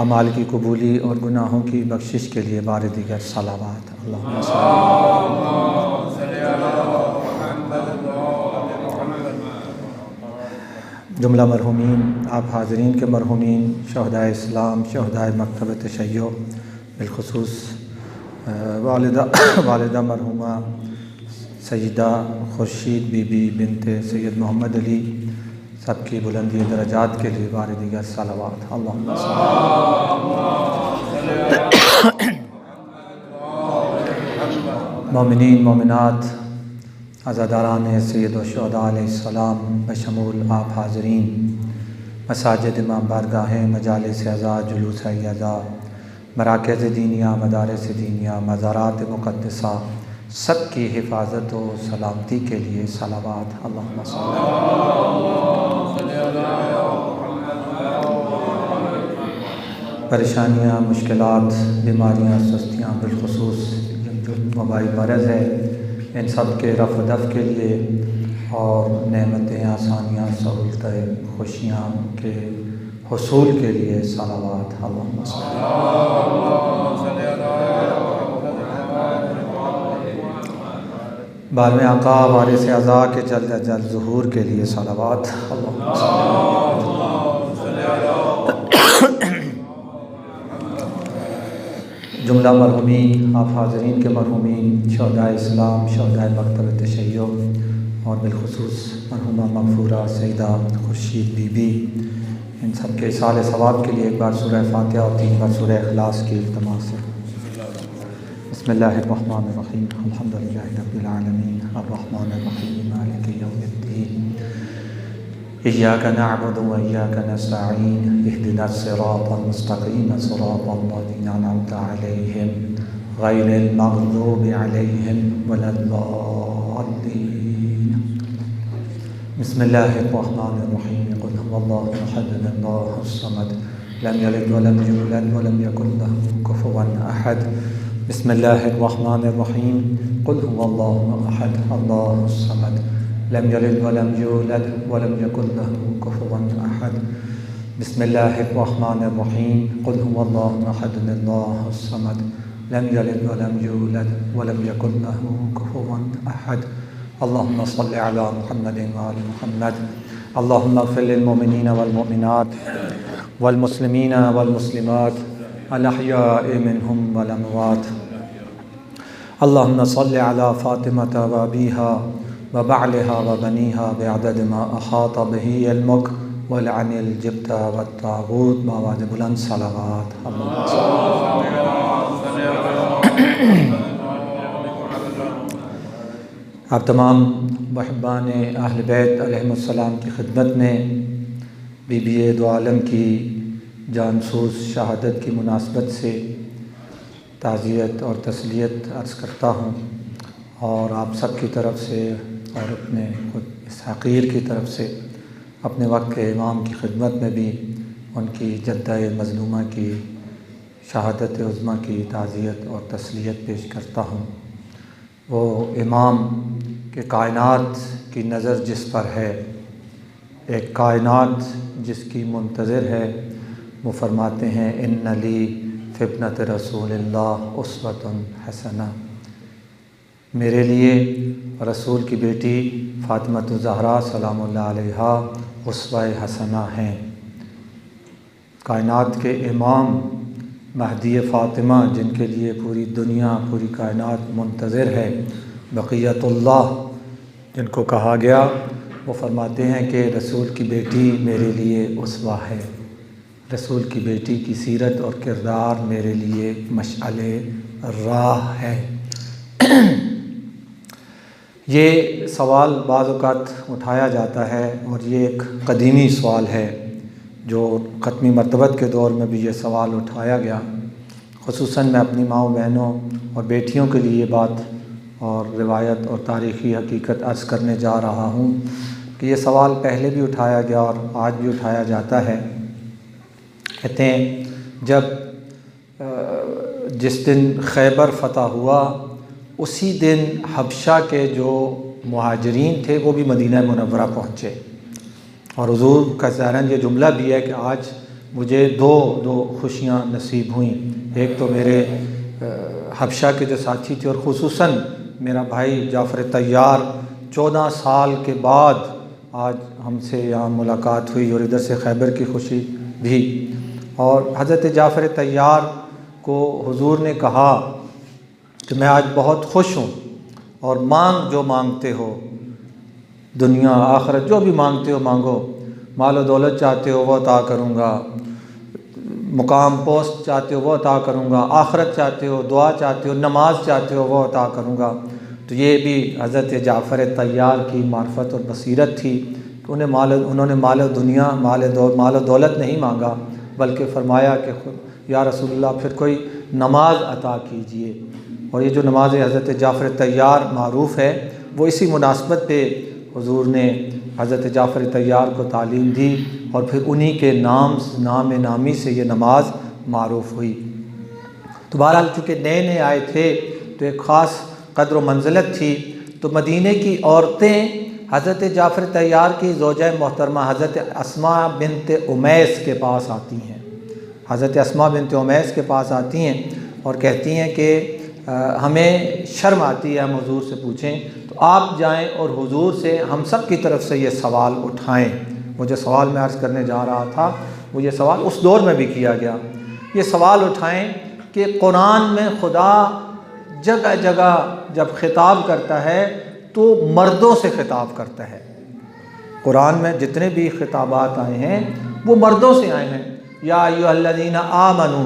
आमाल की कबूली और गुनाहों की बख्शिश के लिए बार दीगर सलावत अल्लाहुम्मा जुमला मरहुमीन, आप हाज़रीन के मरहुमीन, शहदाए इस्लाम, शहदाए मकतब तशय्युअ, बिलखुसूस वालिदा मरहुमा सैयदा खुर्शीद बीबी बिनते सैयद मोहम्मद अली सबकी बुलंदी दरजात के लिए बार दीगर सलावत अल्लाहुम्मा मोमिनीन मोमिनात अज़ादारान सैयद शुहदा अलैहिस्सलाम बशमूल आप हाज़रीन मसाजिद इमाम बारगाहें मजालिस अज़ा जुलूस अज़ा मराकज़ दीनिया मदारिस दीनिया मज़ारात मुक़द्दसा सब की हिफाजत व सलामती के लिए सलावत अल्लाहुम्मा परेशानियाँ मुश्किलात बीमारियाँ सुस्तियाँ बिलखुसूस जो वबाई मरज़ है इन सब के रफ़ दफ़ के लिए और नेमतें आसानियाँ सहूलतें खुशियाँ के हुसूल के लिए सलावत अल्लाहुम्मा बारहवें आका वारिस अज़ा के जल्द अज जल्द ज़ुहूर के लिए सलावत अल्लाहुम्मा जुमला मरहुमीन, आप हाज़रीन के मरहुमीन, शहदाए इस्लाम, शहदाए मकतब तशय्युअ और बिलखुसूस मरहुमा मग़फ़ूरा सैयदा खुर्शीद बीबी इन सब के साल सवाब के लिए एक बार सूरह फ़ातिहा और 3 बार सूरह इख़लास की इल्तिमास है। बिस्मिल्लाहिर्रहमानिर्रहीम अल्हम्दुलिल्लाहि रब्बिल आलमीन अर्रहमानिर्रहीम मालिकि यौमिद्दीन इय्याका नअबुदु व इय्याका नस्तईन इहदिनस सिरातल मुस्तक़ीम सिरातल लज़ीना अनअमता अलैहिम गैरिल मग़ज़ूबि अलैहिम वलद्दाल्लीन। बिस्मिल्लाहिर्रहमानिर्रहीम क़ुल हुवल्लाहु अहद अल्लाहुस समद लम यलिद व लम यूलद व लम यकुल लहु कुफुवन अहद। बिस्मिल्लाहिर्रहमानिर्रहीम क़ुल हुवल्लाहु अहद अल्लाहुस समद लम यलिद व लम यूलद व लम यकुल लहु कुफुवन अहद। बिस्मिल्लाहिर्रहमानिर्रहीम क़ुल हुवल्लाहु अहद अल्लाहुस समद लम यलिद व लम यूलद व लम यकुल लहु कुफुवन अहद। अल्लाहुम्मा सल्लि अला मुहम्मदिन व आलि मुहम्मद। अल्लाहुम्मा इग़फ़िर लिल मुमिनीन वल मुमिनात वल मुस्लिमीन वल मुस्लिमात अल अहयाइ मिनहुम वल अमवात। अल्लाहुम्मा सल्लि अला फ़ातिमता व अबीहा व बअलिहा व बनीहा बिअदद मा अहाता बिही इल्मुक वलअनिल जिब्ता वत्तागूत बावाज़ बुलंद सलावत। आप तमाम मुहिब्बान अहल बैत अलैहिमुस्सलाम की खिदमत में बीबी दो आलम की जानसूस शहादत की मुनासबत से ताज़ियत और तस्लियत अर्ज़ करता हूँ और आप सब की तरफ से और अपने खुद इस हक़ीर की तरफ से अपने वक्त के इमाम की खिदमत में भी उनकी जद्दा मज़लूमा की शहादत उज़्मा की ताज़ियत और तस्लियत पेश करता हूँ। वो इमाम के कायनात की नज़र जिस पर है, एक कायनात जिसकी मुंतज़िर है, वो फरमाते हैं इन्ना ली फ़िब्नत रसूलिल्लाह उस्वतुन हसना, मेरे लिए रसूल की बेटी फ़ातिमतुज़ ज़हरा सलामुल्लाह अलैहा उस्वा-ए हसना हैं। कायनात के इमाम महदी फ़ातिमा जिनके लिए पूरी दुनिया पूरी कायनात मुंतज़िर है, बक़ियतुल्लाह जिनको कहा गया, वो फरमाते हैं कि रसूल की बेटी मेरे लिए उस्वा है। रसूल की बेटी की सीरत और किरदार मेरे लिए मशअले राह है। ये सवाल बाज़ औक़ात उठाया जाता है और ये एक क़दीमी सवाल है जो ख़त्मी मरतबत के दौर में भी ये सवाल उठाया गया। ख़ुसूसन मैं अपनी माँ बहनों और बेटियों के लिए बात और रिवायत और तारीख़ी हकीकत अर्ज़ करने जा रहा हूँ कि ये सवाल पहले भी उठाया गया और आज भी उठाया जाता है। कहते हैं जब जिस दिन खैबर फ़तह हुआ उसी दिन हबशा के जो मुहाजिरीन थे वो भी मदीना मुनव्वरा पहुँचे और हुज़ूर का ज़ाहिरन ये जुमला भी है कि आज मुझे दो खुशियाँ नसीब हुई। एक तो मेरे हबशा के जो साथी थे और ख़ुसूसन मेरा भाई जाफ़र तैयार 14 साल के बाद आज हमसे यहाँ मुलाकात हुई और इधर से खैबर की खुशी भी। और हज़रत जाफ़र तैयार को हुज़ूर ने कहा कि मैं आज बहुत खुश हूँ और मांग जो मांगते हो, दुनिया आखिरत जो भी मांगते हो मांगो, माल और दौलत चाहते हो वो अता करूँगा, मुकाम पोस्ट चाहते हो वो अता करूँगा, आखिरत चाहते हो, दुआ चाहते हो, नमाज चाहते हो वो अता करूँगा। तो ये भी हज़रत जाफ़र तैयार की मार्फत और बसीरत थी कि उन्होंने माल दुनिया माल दौलत नहीं मांगा, बल्कि फ़रमाया कि या रसूलल्लाह फिर कोई नमाज अता कीजिए। और ये जो नमाज हज़रत जाफ़र तैयार मारूफ़ है वो इसी मुनासबत पे हुज़ूर ने हज़रत जाफ़र तैयार को तालीम दी और फिर उन्हीं के नामी से ये नमाज मारूफ़ हुई। तो बहरहाल चूँकि नए नए आए थे तो एक ख़ास क़द्र व मंज़िलत थी। तो मदीने की औरतें हज़रत जाफ़र तैयार की ज़ौजा मोहतरमा हज़रत अस्मा बिन्त उमैस के पास आती हैं। हज़रत अस्मा बिन्त उमैस के पास आती हैं और कहती हैं कि हमें शर्म आती है हम हुज़ूर से पूछें, तो आप जाएं और हुज़ूर से हम सब की तरफ से ये सवाल उठाएं। वो जो सवाल मैं अर्ज़ करने जा रहा था वो ये सवाल उस दौर में भी किया गया। ये सवाल उठाएं कि कुरान में खुदा जगह जगह जब ख़िताब करता है तो मर्दों से ख़िताब करता है। कुरान में जितने भी ख़िताबात आए हैं वो मर्दों से आए हैं। या अय्युहल्लज़ीना आमनू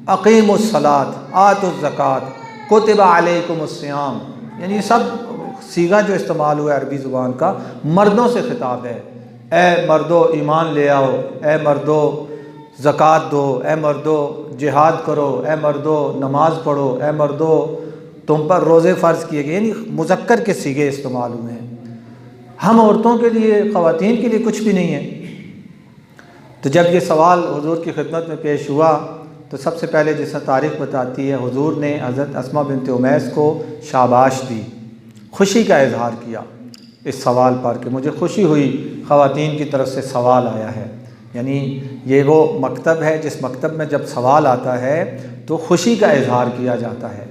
अक़ीमुस्सलात आतुज़्ज़कात कुतिबा अलैकुमुस्सियाम, यानी सब सीगा जो इस्तेमाल हुआ है अरबी ज़ुबान का मर्दों से ख़िताब है। ए मर्दो ईमान ले आओ, ए मर्दो ज़कात दो, ए मर्दो जिहाद करो, ए मर्दो नमाज पढ़ो, ए मर्दो तुम पर रोज़े फ़र्ज़ किए गए, यानी मुज़क्कर के सीगे इस्तेमाल हुए हैं। हम औरतों के लिए ख़वातीन के लिए कुछ भी नहीं है। तो जब ये सवाल हुज़ूर की खिदमत में पेश हुआ तो सबसे पहले जैसा तारीख़ बताती है हुज़ूर ने हज़रत अस्मा बिन्त उमैस को शाबाश दी, खुशी का इज़हार किया इस सवाल पर कि मुझे खुशी हुई ख़वातीन की तरफ से सवाल आया है। यानी ये वो मकतब है जिस मकतब में जब सवाल आता है तो खुशी का इज़हार किया जाता है।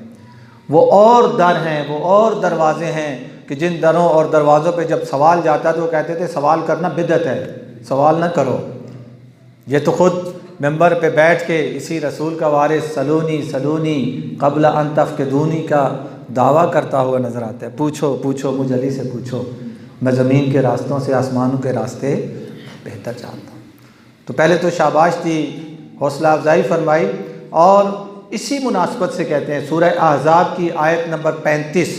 वो और दर हैं, वो और दरवाज़े हैं कि जिन दरों और दरवाज़ों पे जब सवाल जाता तो वो कहते थे सवाल करना बिदअत है, सवाल न करो। ये तो ख़ुद मेंबर पे बैठ के इसी रसूल का वारिस सलूनी क़ब्ल अन तफ़क़िदूनी का दावा करता हुआ नज़र आता है। पूछो पूछो मुझ अली से पूछो, मैं ज़मीन के रास्तों से आसमानों के रास्ते बेहतर जानता हूँ। तो पहले तो शाबाश दी, हौसला अफजाई फरमाई और इसी मुनासबत से कहते हैं सूरह अहज़ाब की आयत नंबर 35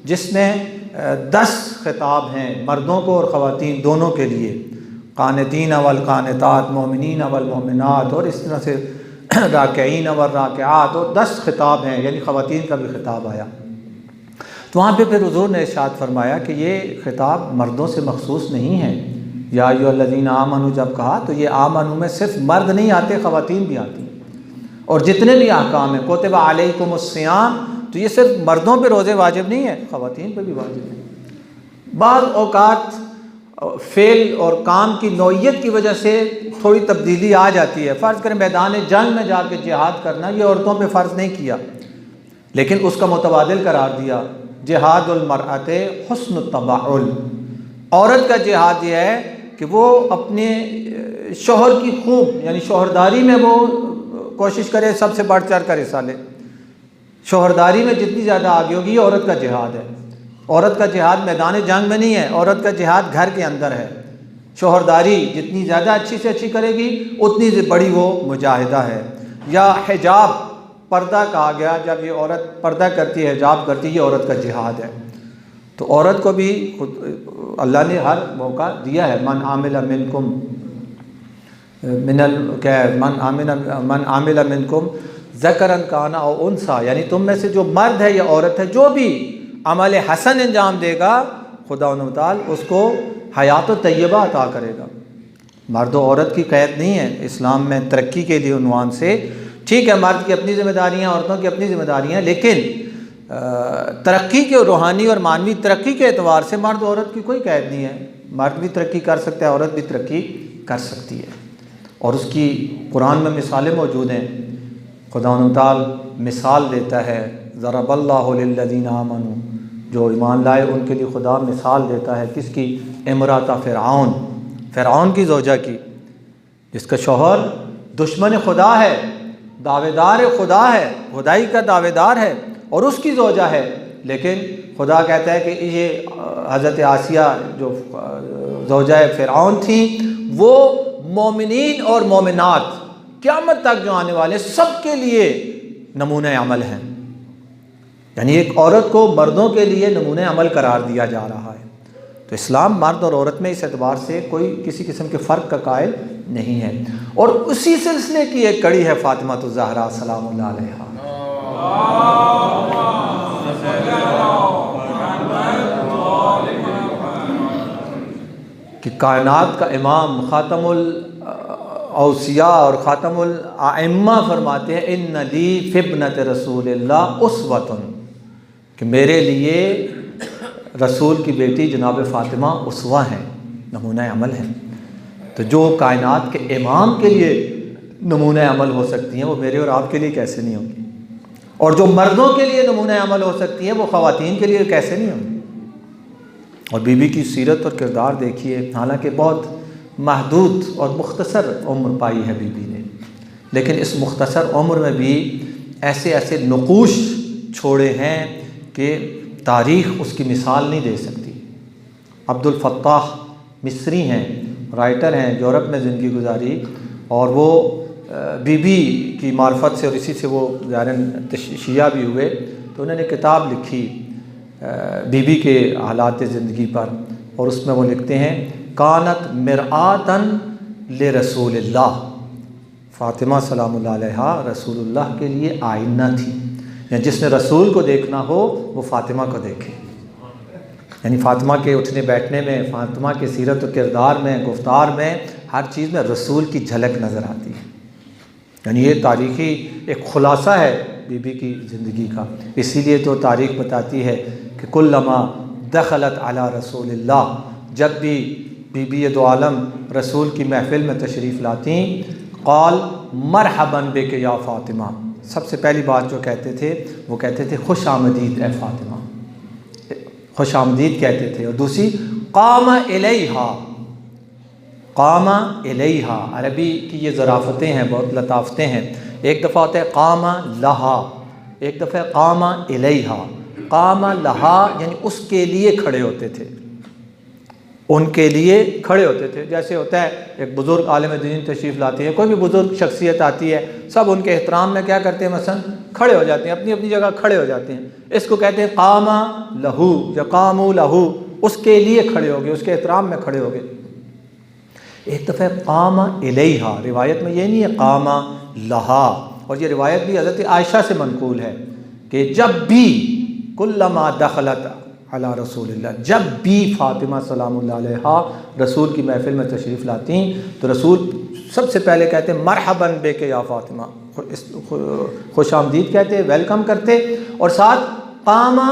जिसमें 10 खिताब हैं मर्दों को और ख़वातीन दोनों के लिए, क़ानितीन वल क़ानितात, मोमिनीन वल मोमिनात, और इस तरह से राकिईन वल राकिआत, और 10 खिताब हैं, यानी ख़वातीन का भी खिताब आया। तो वहाँ पे फिर हुज़ूर ने इरशाद फरमाया कि ये खिताब मर्दों से मखसूस नहीं है। या अय्युहल्लज़ीना आमनू जब कहा तो ये आमनू में सिर्फ मर्द नहीं आते, ख़वातीन भी आती हैं। और जितने भी अहकाम हैं, कुतिबा अलैकुमुस्सियाम, तो ये सिर्फ मर्दों पे रोज़े वाजिब नहीं है, ख़वातीन पे भी वाजिब है। बाज़ औक़ात फ़ेल और काम की नौइयत की वजह से थोड़ी तब्दीली आ जाती है। फ़र्ज़ करें मैदान जंग में जाके जिहाद करना, ये औरतों पे फ़र्ज़ नहीं किया, लेकिन उसका मुतबादिल करार दिया, जिहादुल मरअते हुस्न तबाउल। औरत का जिहाद यह है कि वो अपने शोहर की खूब, यानी शोहरदारी में वो कोशिश करे सबसे बढ़ चढ़ कर हिस्सा ले। शोहरदारी में जितनी ज़्यादा आगे होगी, औरत का जिहाद है। औरत का जिहाद मैदान जंग में नहीं है, औरत का जिहाद घर के अंदर है। शोहरदारी जितनी ज़्यादा अच्छी से अच्छी करेगी, उतनी बड़ी वो मुजाहिदा है। या हिजाब, पर्दा कहा गया, जब ये औरत पर्दा करती है, हिजाब करती है, ये औरत का जिहाद है। तो औरत को भी अल्लाह ने हर मौका दिया है। मन आमिला मिनकुम मिनल क्या है, मन आमिला मिनकुम ज़करन काना और उनसा, यानी तुम में से जो मर्द है या औरत है, जो भी अमल हसन अंजाम देगा, खुदा ताल उसको हयात तय्यबा अता करेगा। मर्द और औरत की क़ैद नहीं है इस्लाम में तरक्की के लिए उन्वान से। ठीक है, मर्द की अपनी ज़िम्मेदारियाँ, औरतों की अपनी ज़िम्मेदारियाँ, लेकिन तरक्की के रूहानी और मानवी तरक्की के एतबार से मर्द औरत की कोई कैद नहीं है। मर्द भी तरक्की कर सकता है, औरत भी तरक्की कर सकती है, और उसकी कुरान में मिसालें मौजूद हैं। खुदा ताल मिसाल देता है, ज़रबल्लाहु लिल्लज़ीना आमनू, जो ईमान लाए उनके लिए खुदा मिसाल देता है। किसकी? इमराता फ़िरऔन, फ़िरऔन की ज़ौजा की, जिसका शौहर दुश्मन खुदा है, दावेदार खुदा है, खुदाई का दावेदार है, और उसकी ज़ौजा है। लेकिन खुदा कहता है कि ये हज़रत आसिया जो ज़ौजा फ़िरऔन थी, वो मोमिनीन और मोमिनात क़यामत तक जो आने वाले सबके लिए नमूने अमल हैं। यानी एक औरत को मर्दों के लिए नमूने अमल करार दिया जा रहा है। तो इस्लाम मर्द और औरत में इस एतबार से कोई किसी किस्म के फ़र्क का कायल नहीं है। और उसी सिलसिले की एक कड़ी है फ़ातिमा ज़हरा सलामुल्लाह अलैहा। कि कायनात का इमाम ख़ातमुल औसिया और ख़ातमुल आइम्मा फरमाते हैं, इन्ना ली फ़िब्नत रसूलिल्लाह उस्वतुन, कि मेरे लिए रसूल की बेटी जनाब फ़ातिमा उसवा हैं, नमूना अमल है। तो जो कायनात के इमाम के लिए नमूना अमल हो सकती हैं, वो मेरे और आपके लिए कैसे नहीं होंगी? और जो मर्दों के लिए नमूना अमल हो सकती हैं, वो ख़वातीन के लिए कैसे नहीं होंगी? और बीबी की सीरत और किरदार देखिए, हालांकि बहुत महदूद और मुख्तसर उम्र पाई है बीबी ने, लेकिन इस मुख्तसर उम्र में भी ऐसे ऐसे नक़ूश छोड़े हैं कि तारीख़ उसकी मिसाल नहीं दे सकती। अब्दुल फ़त्ताह मिस्री हैं, राइटर हैं, यूरोप में ज़िंदगी गुजारी, और वो बीबी की मार्फत से और इसी से वो ज़ाहिरन शिया भी हुए। तो उन्होंने किताब लिखी बीबी के हालात ज़िंदगी पर, और उसमें वो लिखते हैं, कानत मिरआतन ले रसूलिल्लाह, फ़ातिमा सलामुल्लाह अलैहा रसूलुल्लाह के लिए आईना थी। या जिसने रसूल को देखना हो वो फ़ातिमा को देखे। यानी फ़ातिमा के उठने बैठने में, फ़ातिमा के सीरत और किरदार में, गुफ्तार में, हर चीज़ में रसूल की झलक नज़र आती है। यानी ये तारीख़ी एक ख़ुलासा है बीबी की ज़िंदगी का। इसीलिए तो तारीख़ बताती है कि कुल्लमा दखलत अला रसूलिल्लाह, जब भी बीबी दो आलम रसूल की महफ़िल में तशरीफ़ लाती, क़ाल मरहबन बिक या फ़ातिमा, सबसे पहली बात जो कहते थे वो कहते थे खुश आमदीद ए फ़ातिमा, खुश आमदीद कहते थे। और दूसरी क़ाम इलैहा, क़ाम इलैहा, अरबी की ये ज़राफ़तें हैं, बहुत लताफ़तें हैं। एक दफ़ा होता है क़ाम लहा, एक दफ़ा क़ाम इलैहा। क़ाम लहा यानी उसके लिए खड़े होते थे, उनके लिए खड़े होते थे। जैसे होता है एक बुज़ुर्ग आलिम दीन तशरीफ़ लाती है, कोई भी बुज़ुर्ग शख्सियत आती है, सब उनके एहतराम में क्या करते हैं, मसलन खड़े हो जाते हैं, अपनी अपनी जगह खड़े हो जाते हैं। इसको कहते हैं कामा लहू या कामू लहू, उसके लिए खड़े हो गए, उसके एहतराम में खड़े हो गए। एक दफ़ा कामा इलैहा, रिवायत में ये नहीं है कामा लहा, और ये रिवायत भी हज़रत आयशा से मनकूल है कि जब भी कुल्लमा दखलत अला रसूलिल्लाह, जब भी फ़ातिमा सलामुल्लाह अलैहा रसूल की महफ़िल में तशरीफ़ लाती तो रसूल सबसे पहले कहते मरहबन बेके या फ़ातिमा, खुश आमदीद कहते, वेलकम करते, और साथ कामा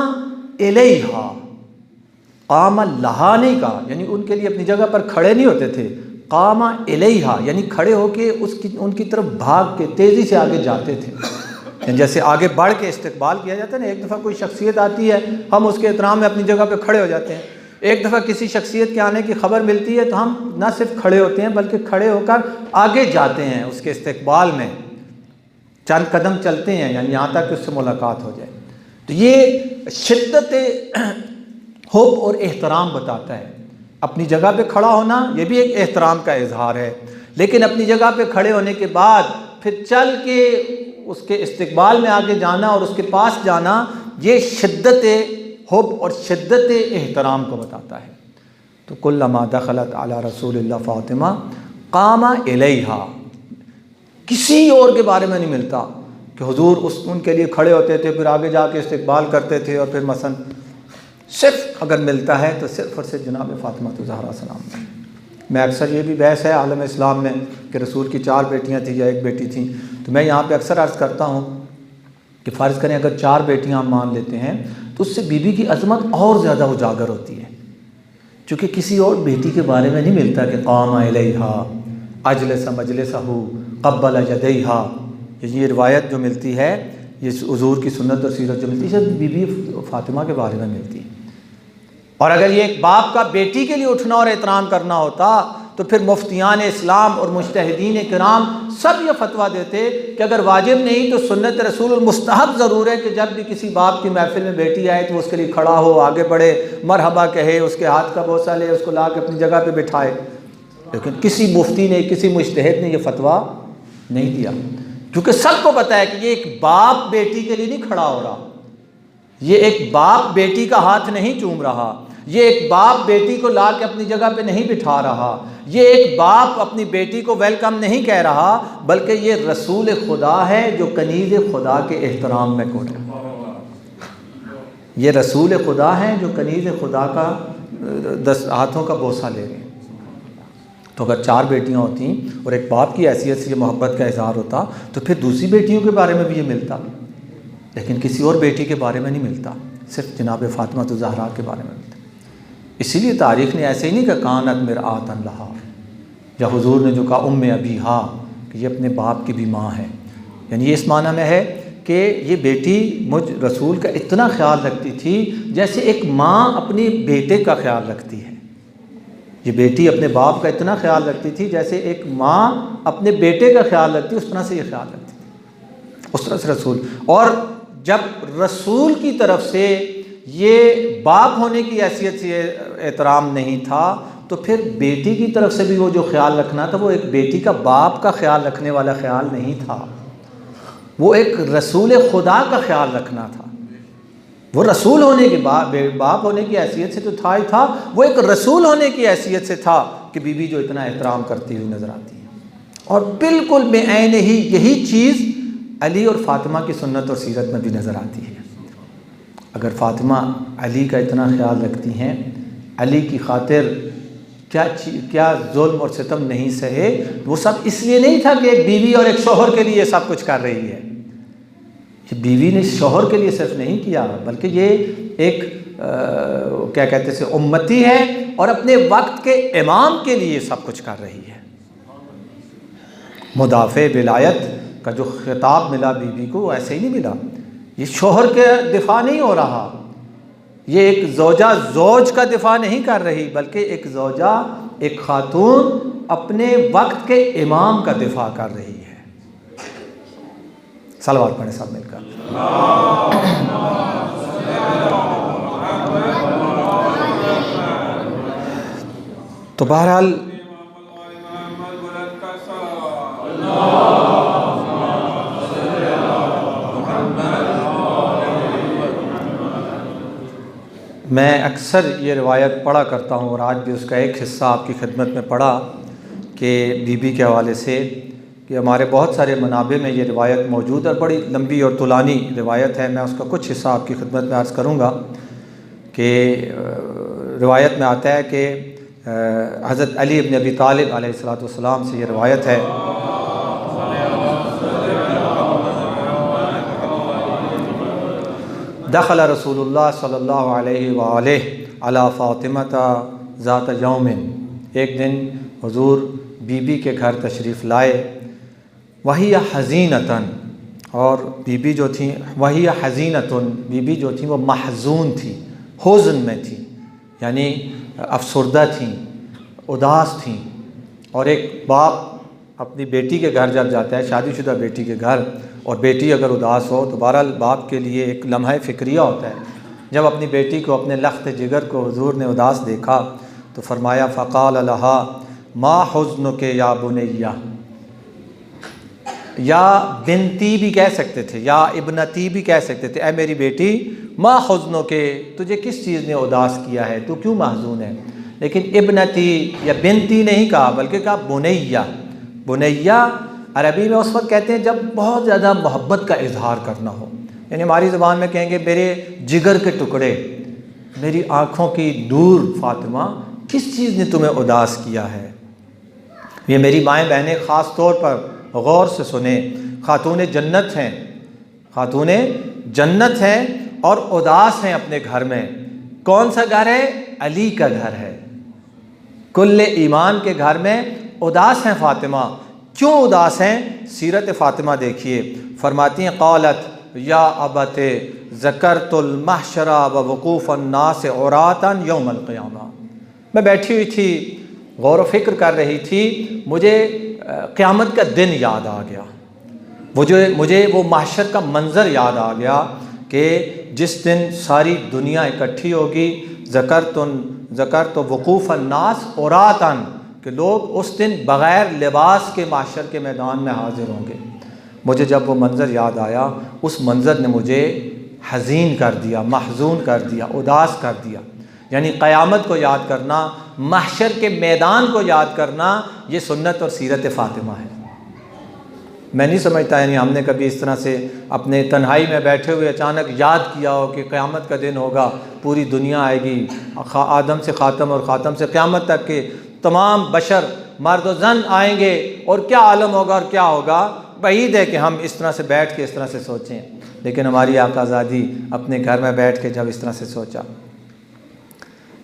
इलैहा, कामा लहा नहीं कहा, यानी उनके लिए अपनी जगह पर खड़े नहीं होते थे, कामा इलैहा यानी खड़े होके उनकी तरफ भाग के तेज़ी से आगे जाते थे। जैसे आगे बढ़ के इस्तकबाल किया जाता है ना, एक दफ़ा कोई शख्सियत आती है, हम उसके एहतराम में अपनी जगह पे खड़े हो जाते हैं। एक दफ़ा किसी शख्सियत के आने की खबर मिलती है तो हम ना सिर्फ खड़े होते हैं बल्कि खड़े होकर आगे जाते हैं उसके इस्तकबाल में, चंद कदम चलते हैं, यानी यहाँ तक कि उससे मुलाकात हो जाए। तो ये शिद्दत हुब और एहतराम बताता है। अपनी जगह पे खड़ा होना ये भी एक एहतराम का इजहार है, लेकिन अपनी जगह पे खड़े होने के बाद फिर चल के उसके इस्तकबाल में आगे जाना और उसके पास जाना, ये शिद्दत हुब और शिद्दत एहतराम को बताता है। तो कुल्लमा दखलत अला रसूलिल्लाह फ़ातिमा कामा इलैहा, किसी और के बारे में नहीं मिलता कि हुजूर उनके लिए खड़े होते थे, फिर आगे जाके इस्तकबाल करते थे, और फिर मसन सिर्फ अगर मिलता है तो सिर्फ और सिर्फ जनाब फ़ातिमा ज़हरा सलाम। मैं अक्सर ये भी बहस है आलम इस्लाम में कि रसूल की 4 बेटियां थी या 1 बेटी थी, तो मैं यहाँ पे अक्सर अर्ज़ करता हूँ कि फ़र्ज़ करें अगर 4 बेटियां हम मान लेते हैं तो उससे बीबी की अज़मत और ज़्यादा उजागर होती है, चूँकि किसी और बेटी के बारे में नहीं मिलता कि कामा इलैहा अजलस मजलिसहू क़ब्बल यदैहा। ये रिवायत जो मिलती है, ये हुज़ूर की सुन्नत और सीरत जो मिलती है, सब बीबी फ़ातिमा के बारे में मिलती है। और अगर ये एक बाप का बेटी के लिए उठना और एहतराम करना होता तो फिर मुफ्तियान इस्लाम और मुज्तहिदीन किराम सब ये फतवा देते कि अगर वाजिब नहीं तो सुन्नत रसूल मुस्तहब ज़रूर है कि जब भी किसी बाप की महफिल में बेटी आए तो उसके लिए खड़ा हो, आगे बढ़े, मरहबा कहे, उसके हाथ का बोसा ले, उसको ला के अपनी जगह पे बिठाए। लेकिन किसी मुफ्ती ने, किसी मुज्तहिद ने यह फतवा नहीं दिया, क्योंकि सबको पता है कि ये एक बाप बेटी के लिए नहीं खड़ा हो रहा, ये एक बाप बेटी का हाथ नहीं चूम रहा, ये एक बाप बेटी को ला के अपनी जगह पे नहीं बिठा रहा, ये एक बाप अपनी बेटी को वेलकम नहीं कह रहा, बल्कि ये रसूल खुदा है जो कनीज़ खुदा के एहतराम में कोट है। ये रसूल खुदा है जो कनीज़ खुदा का 10 हाथों का बोसा ले रहे हैं। तो अगर 4 बेटियां होती और एक बाप की हैसियत से ये मोहब्बत का इजहार होता तो फिर दूसरी बेटियों के बारे में भी ये मिलता, लेकिन किसी और बेटी के बारे में नहीं मिलता, सिर्फ जनाब फ़ातिमा ज़हरा के बारे में मिलता। इसीलिए तारीख़ ने ऐसे ही नहीं कहा कानत मिरआतन लहा, या हुजूर ने जो कहा उम्मे अबीहा कि ये अपने बाप की भी माँ है, यानी ये इस माना में है कि ये बेटी मुझ रसूल का इतना ख्याल रखती थी जैसे एक माँ अपने बेटे का ख्याल रखती है। ये बेटी अपने बाप का इतना ख्याल रखती थी जैसे एक माँ अपने बेटे का ख्याल रखती, उस तरह से ये ख्याल रखती थी, उस तरह से रसूल। और जब रसूल की तरफ से ये बाप होने की हैसियत से एहतराम नहीं था तो फिर बेटी की तरफ से भी वो जो ख्याल रखना था वो एक बेटी का बाप का ख्याल रखने वाला ख्याल नहीं था, वो एक रसूल खुदा का ख्याल रखना था। वो रसूल होने के बाप होने की हैसियत से तो था ही था, वो एक रसूल होने की हैसियत से था कि बीबी जो इतना एहतराम करती हुई नज़र आती है। और बिल्कुल बेऐन ही यही चीज़ अली और फ़ातिमा की सुन्नत और सीरत में भी नज़र आती है। अगर फ़ातिमा अली का इतना ख्याल रखती हैं, अली की खातिर क्या जुल्म और सितम नहीं सहे, वो सब इसलिए नहीं था कि एक बीवी और एक शौहर के लिए सब कुछ कर रही है। ये बीवी ने शौहर के लिए सिर्फ नहीं किया, बल्कि ये एक क्या कहते हैं उम्मती है और अपने वक्त के इमाम के लिए सब कुछ कर रही है। मुदाफ़े विलायत का जो खिताब मिला बीवी को ऐसे ही नहीं मिला, ये शौहर के दिफा नहीं हो रहा, ये एक ज़ौजा ज़ौज का दिफा नहीं कर रही, बल्कि एक ज़ौजा, एक खातून अपने वक्त के इमाम का दिफा कर रही है। सलवात पढ़े सब मिलकर। तो बहरहाल मैं अक्सर ये रिवायत पढ़ा करता हूँ और आज भी उसका एक हिस्सा आपकी खिदमत में पढ़ा कि बीबी के हवाले से कि हमारे बहुत सारे मनाबे में ये रिवायत मौजूद है। बड़ी लंबी और तुलानी रिवायत है, मैं उसका कुछ हिस्सा आपकी खिदमत में अर्ज़ करूँगा कि रिवायत में आता है कि हज़रत अली इब्न अबी तालिब अलैहिस्सलातु वस्सलाम से ये रिवायत है दखल रसूलुल्लाह सल्लल्लाहु अलैहि वआलैहि अला फ़ातिमता ज़ात यौमिन, एक दिन हुज़ूर बीबी के घर तशरीफ़ लाए। वही हज़ीनतन, और बीबी जो थी वही हज़ीनतन, बीबी जो थी वो महज़ून थी, हुज़्न में थी, यानी अफसरदा थी, उदास थी। और एक बाप अपनी बेटी के घर जब जाता है, शादीशुदा बेटी के घर, और बेटी अगर उदास हो तो बहरहाल बाप के लिए एक लम्हा फ़िक्रिया होता है। जब अपनी बेटी को, अपने लख्त जिगर को हुज़ूर ने उदास देखा तो फरमाया फ़क़ाल लहा मा हुज़्नुके या बुनैया, या बिनती भी कह सकते थे, या इब्नती भी कह सकते थे, ऐ मेरी बेटी, मा हुज़्नुके, तुझे किस चीज़ ने उदास किया है, तू क्यों महज़ून है। लेकिन इब्नती या बिनती नहीं कहा, बल्कि कहा बुनैया। बुनैया अरबी में उस वक्त कहते हैं जब बहुत ज़्यादा मोहब्बत का इजहार करना हो, यानी हमारी ज़बान में कहेंगे मेरे जिगर के टुकड़े, मेरी आँखों की नूर फ़ातिमा, किस चीज़ ने तुम्हें उदास किया है। ये मेरी माएँ बहनें ख़ास तौर पर गौर से सुने, खातून जन्नत हैं, खातून जन्नत हैं और उदास हैं अपने घर में। कौन सा घर है? अली का घर है। कुल्ले ईमान के घर में उदास हैं फ़ातिमा। क्यों उदास हैं? सीरत फ़ातिमा देखिए, फरमाती हैं क़ालत या अबते ज़करतुल महशरा व वक़ूफ़ अन्नास औरातन यौमल क़ियामा। मैं बैठी हुई थी, गौर व फ़िक्र कर रही थी, मुझे क़यामत का दिन याद आ गया। मुझे वो महशर का मंज़र याद आ गया कि जिस दिन सारी दुनिया इकट्ठी होगी, ज़करतु वक़ूफ़ अन्नास औरातन, कि लोग उस दिन बग़ैर लिबास के महशर के मैदान में हाज़िर होंगे। मुझे जब वो मंज़र याद आया, उस मंज़र ने मुझे हज़ीन कर दिया, महज़ून कर दिया, उदास कर दिया। यानी क़यामत को याद करना, महशर के मैदान को याद करना, ये सुन्नत और सीरत फ़ातिमा है। मैं नहीं समझता यानी हमने कभी इस तरह से अपने तन्हाई में बैठे हुए अचानक याद किया हो कि क़यामत का दिन होगा, पूरी दुनिया आएगी, आदम से ख़ातम और ख़ातम से क़यामत तक के तमाम बशर मर्द व ज़न आएंगे और क्या आलम होगा और क्या होगा। बईद है कि हम इस तरह से बैठ के इस तरह से सोचें, लेकिन हमारी आकाज़ादी अपने घर में बैठ के जब इस तरह से सोचा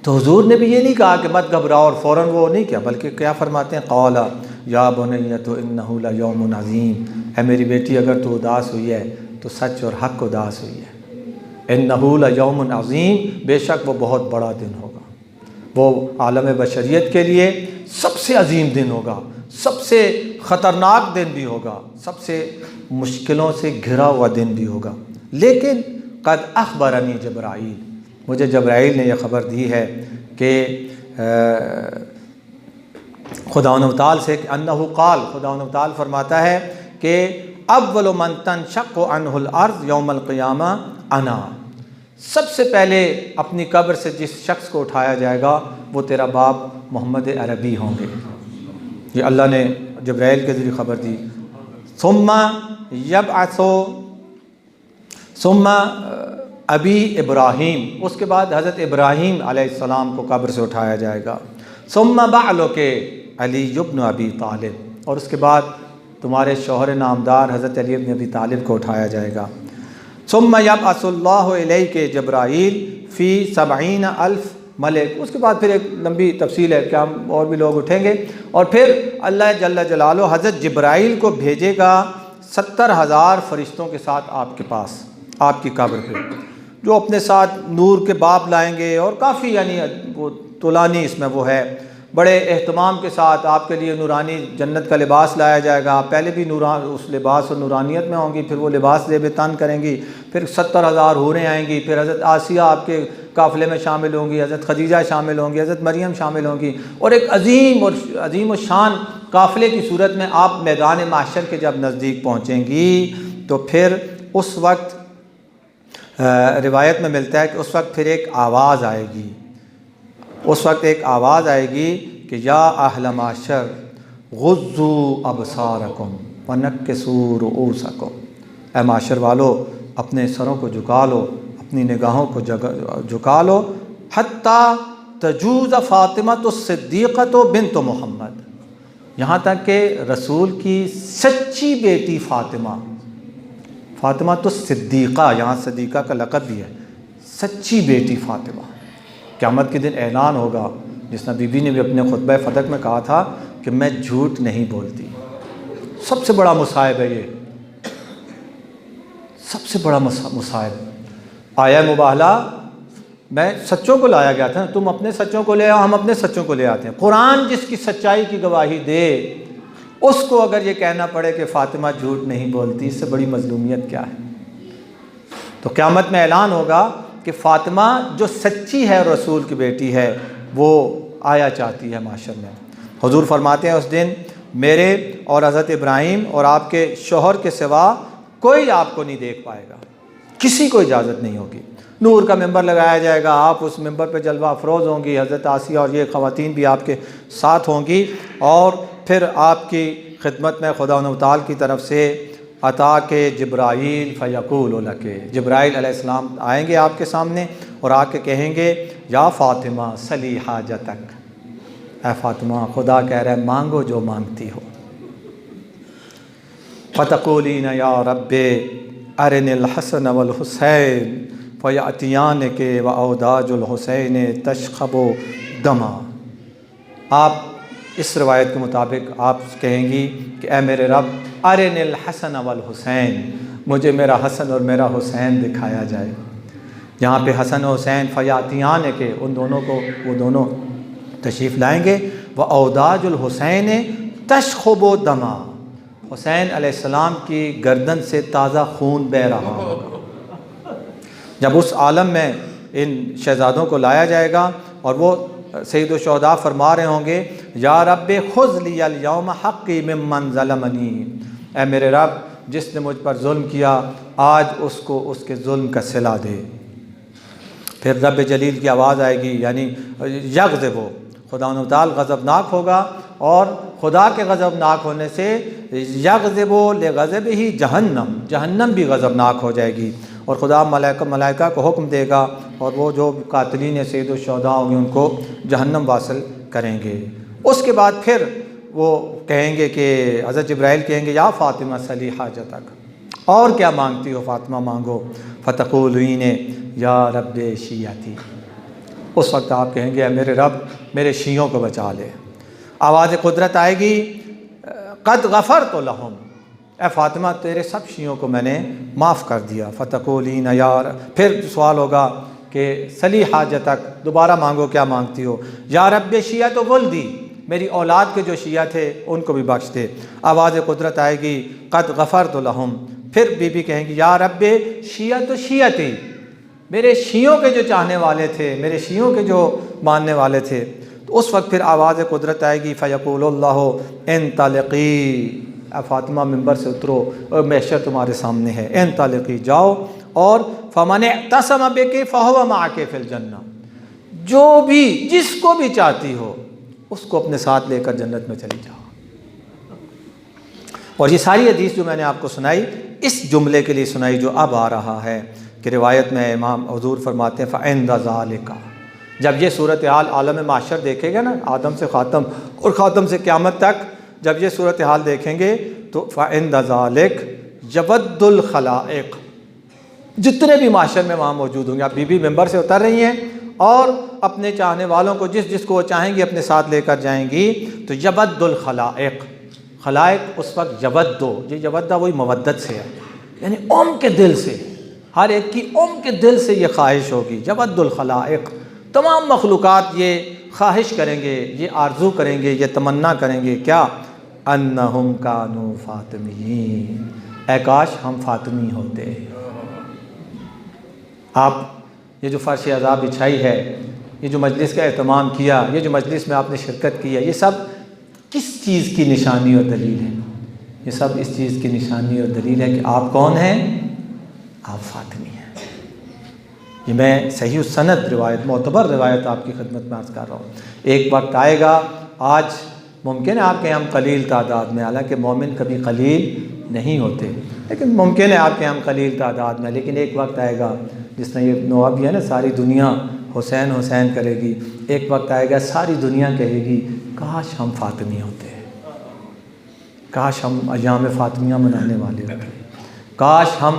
तो हुज़ूर ने भी ये नहीं कहा कि मत घबराओ और फ़ौरन वो नहीं किया, बल्कि क्या फरमाते हैं क़ौला या बुनय्यतु इन्नहु लयौमुन अज़ीम, है मेरी बेटी अगर तो उदास हुई है तो सच और हक़ उदास हुई है। इन्नहु लयौमुन अज़ीम, बेशक वो बहुत बड़ा दिन होगा, वो आलम बशरियत के लिए सबसे अजीम दिन होगा, सबसे ख़तरनाक दिन भी होगा, सबसे मुश्किलों से घिरा हुआ दिन भी होगा। लेकिन क़द अख़बरनी जब्राईल, मुझे जब्राईल ने यह ख़बर दी है कि खुदावंद ताल से अन्नहु क़ाल, खुदावंद ताल फरमाता है कि अव्वलु मन तनशक़्क़ु अन्हुल अर्ज़ यौमल क़ियामा अना, सबसे पहले अपनी कब्र से जिस शख्स को उठाया जाएगा वो तेरा बाप मोहम्मद अरबी होंगे। ये अल्लाह ने जब्राईल के ज़रिए ख़बर दी। सुम्मा यबअसु सुम्मा अबी इब्राहीम, उसके बाद हज़रत इब्राहीम अलैहिस्सलाम को कब्र से उठाया जाएगा। सुम्मा बअलुके अली इब्न अबी तालिब, और उसके बाद तुम्हारे शौहर नामदार हज़रत अली इब्न अबी तालिब को उठाया जाएगा। सुम्मा यबअसुल्लाहु इलैके जब्राईल फ़ी सबईन अल्फ़ मलिक, उसके बाद फिर एक लंबी तफसील है, क्या हम और भी लोग उठेंगे, और फिर अल्लाह जल्ल जलालो हज़रत जिब्राईल को भेजेगा 70,000 फरिश्तों के साथ आपके पास, आपकी कब्र पे, जो अपने साथ नूर के बाप लाएंगे और काफ़ी यानी वो तुलानी इसमें वो है, बड़े एहतमाम के साथ आपके लिए नूरानी जन्नत का लिबास लाया जाएगा। आप पहले भी उस लिबास और नूरानियत में होंगी, फिर वो लिबास ज़ेब तन करेंगी, फिर 70,000 हूरें आएंगी, फिर हज़रत आसिया आपके काफ़िले में शामिल होंगी, हज़रत खदीजा शामिल होंगी, हज़रत मरियम शामिल होंगी, और एक अजीम और शान काफ़िले की सूरत में आप मैदान माशर के जब नज़दीक पहुँचेंगी तो फिर उस वक्त रिवायत में मिलता है कि उस वक्त फिर एक आवाज़ आएगी, उस वक्त एक आवाज़ आएगी कि या अहल माशर गुज़्ज़ू अबसारकुम वनक्किसू रुऊसकुम, ऐ माशर वालो अपने सरों को झुका लो, अपनी निगाहों को झुका लो, हत्ता तजूज़ फ़ातिमा सिद्दीक़त बिन्त मोहम्मद, यहाँ तक कि रसूल की सच्ची बेटी फ़ातिमा तो सिद्दीक़ा, यहाँ सिद्दीक़ा का लक़ब भी है, सच्ची बेटी फ़ातिमा। क़यामत के दिन ऐलान होगा, जिस बीबी ने भी अपने खुतबा फ़तह में कहा था कि मैं झूठ नहीं बोलती। सबसे बड़ा मुसाइब है ये, सबसे बड़ा मुसाइब। आया मुबाहला मैं सच्चों को लाया गया था, तुम अपने सच्चों को ले आओ, हम अपने सच्चों को ले आते हैं। कुरान जिसकी सच्चाई की गवाही दे, उसको अगर ये कहना पड़े कि फ़ातिमा झूठ नहीं बोलती, इससे बड़ी मज़लूमियत क्या है। तो क़यामत में ऐलान होगा कि फ़ातिमा जो सच्ची है और रसूल की बेटी है, वो आया चाहती है माशर में। हुज़ूर फरमाते हैं उस दिन मेरे और हज़रत इब्राहीम और आपके शोहर के सिवा कोई आपको नहीं देख पाएगा, किसी को इजाज़त नहीं होगी। नूर का मिंबर लगाया जाएगा, आप उस मिंबर पे जलवा अफरोज़ होंगी, हज़रत आसिया और ये ख़वातीन भी आपके साथ होंगी, और फिर आपकी खिदमत में खुदा न ताल की तरफ से अता के जिब्राईल फ़यक़ूल लके, जिब्राईल अलैहिस्सलाम आएंगे आपके सामने और आके कहेंगे या फ़ातिमा सली हाजतक, ऐ फ़ातिमा खुदा कह रहा है मांगो जो मांगती हो। फ़तक़ूलीन या रब्बे अरिनिल हसन वल हुसैन फ़यातियान के व औदाजुल हुसैन तशख़बो दमा। आप इस रवायत के मुताबिक आप कहेंगी कि ए मेरे रब अरिनिल हसन वल हुसैन, मुझे मेरा हसन और मेरा हुसैन दिखाया जाए। यहाँ पे हसन और हुसैन फ़यातियान के, उन दोनों को वो दोनों तशरीफ़ लाएंगे। व औदाजुल हुसैन तशख़बो दमा, हुसैन अलैहिस्सलाम की गर्दन से ताज़ा खून बह रहा होगा। जब उस आलम में इन शहज़ादों को लाया जाएगा और वो सैयद शुहदा फरमा रहे होंगे या रब्बे खुज़ लियल यौम हक़्क़ी मिम्मन ज़लमनी, ऐ मेरे रब जिसने मुझ पर जुल्म किया आज उसको उसके जुल्म का सिला दे। फिर रब जलील की आवाज़ आएगी, यानी यग़ज़िबु, खुदा न ताल गज़बनाक होगा, और खुदा के गज़बनाक होने से यग़ज़िबु लिग़ज़बिही जहन्नम, जहन्नम भी गज़बनाक हो जाएगी, और खुदा मलाइका को हुक्म देगा और वो जो कातिलीन सैयद शुहदा होंगे उनको जहन्नम वासिल करेंगे। उसके बाद फिर वो कहेंगे कि हज़रत जिब्राइल कहेंगे या फ़ातिमा सली हाजतक, और क्या मांगती हो फ़ातिमा मांगो। फ़तक़ूलीन या रब्बे शियती, उस वक्त आप कहेंगे मेरे रब मेरे शियों को बचा ले। आवाज़ कुदरत आएगी क़द गफ़रतु लहुम, ए फ़ातिमा तेरे सब शियों को मैंने माफ़ कर दिया। फ़तक़ूलीन यार, फिर सवाल होगा कि सली हाजतक, दोबारा मांगो क्या मांगती हो। या रब्बे शिया तो वल्दी, मेरी औलाद के जो शिया थे उनको भी बख्श दे। आवाज़ कुदरत आएगी क़द गफ़रतु लहुम, फिर बीबी कहेंगी या रब्बे शिया तो शियती, मेरे शियों के जो चाहने वाले थे, मेरे शियों के जो मानने वाले थे। तो उस वक्त फिर आवाज़ कुदरत आएगी फ़यक़ूलुल्लाहु इंतलिक़ी, फ़ातिमा मिंबर से उतरो और महशर तुम्हारे सामने है, इंतलिक़ी जाओ, और फ़मन इअ्तसम बिकी फ़हुव मअकी फ़िल जन्नह, जो भी जिसको भी चाहती हो उसको अपने साथ लेकर जन्नत में चली जाओ। और ये सारी हदीस जो मैंने आपको सुनाई इस जुमले के लिए सुनाई जो अब आ रहा है कि रिवायत में इमाम हुज़ूर फरमाते हैं फ़इंद ज़ालिका, जब ये सूरत हाल आलम माशर देखेगा ना, आदम से ख़ातम और ख़ातम से क़यामत तक जब ये सूरत हाल देखेंगे तो फ़इंद ज़ालिक यवद्दुल खलाइक़, जितने भी माशर में वहाँ मौजूद होंगे। आप बीबी मेंबर से उतर रही हैं और अपने चाहने वालों को जिसको वो चाहेंगी अपने साथ लेकर जाएंगी। तो यवद्दुल खलाइक़, खलाइक़ उस वक्त यवद्दो, ये यवद्दा वही मवद्दत से है, यानी ओम के दिल से, हर एक की ओम के दिल से ये ख्वाहिश होगी। यवद्दुल खलाइक़, तमाम मखलूक़ात ये ख्वाहिश करेंगे, ये आरज़ू करेंगे, ये तमन्ना करेंगे क्या, अन्नहुम कानू फ़ातिमीन, ऐ काश हम फ़ातिमी होते। आप ये जो फ़र्श अज़ाब बिछाई है, ये जो मजलिस का एहतमाम किया, ये जो मजलिस में आपने शिरकत की है, ये सब किस चीज़ की निशानी और दलील है? ये सब इस चीज़ की निशानी और दलील है कि आप कौन हैं? आप फ़ातिमी हैं। ये मैं सही सनद रिवायत, मोतबर रिवायत आपकी खिदमत में अर्ज़ कर रहा हूँ। एक वक्त आएगा, आज मुमकिन है आपके हम कलील तादाद में, हालांकि मोमिन कभी कलील नहीं होते, लेकिन मुमकिन है आपके हम कलील तादाद में, लेकिन एक वक्त आएगा जिस तरह ये नवाबी है ना, सारी दुनिया हुसैन हुसैन करेगी, एक वक्त आएगा सारी दुनिया कहेगी काश हम फ़ातिमी होते, काश हम अय्याम फ़ातिमिया मनाने वाले होते, काश हम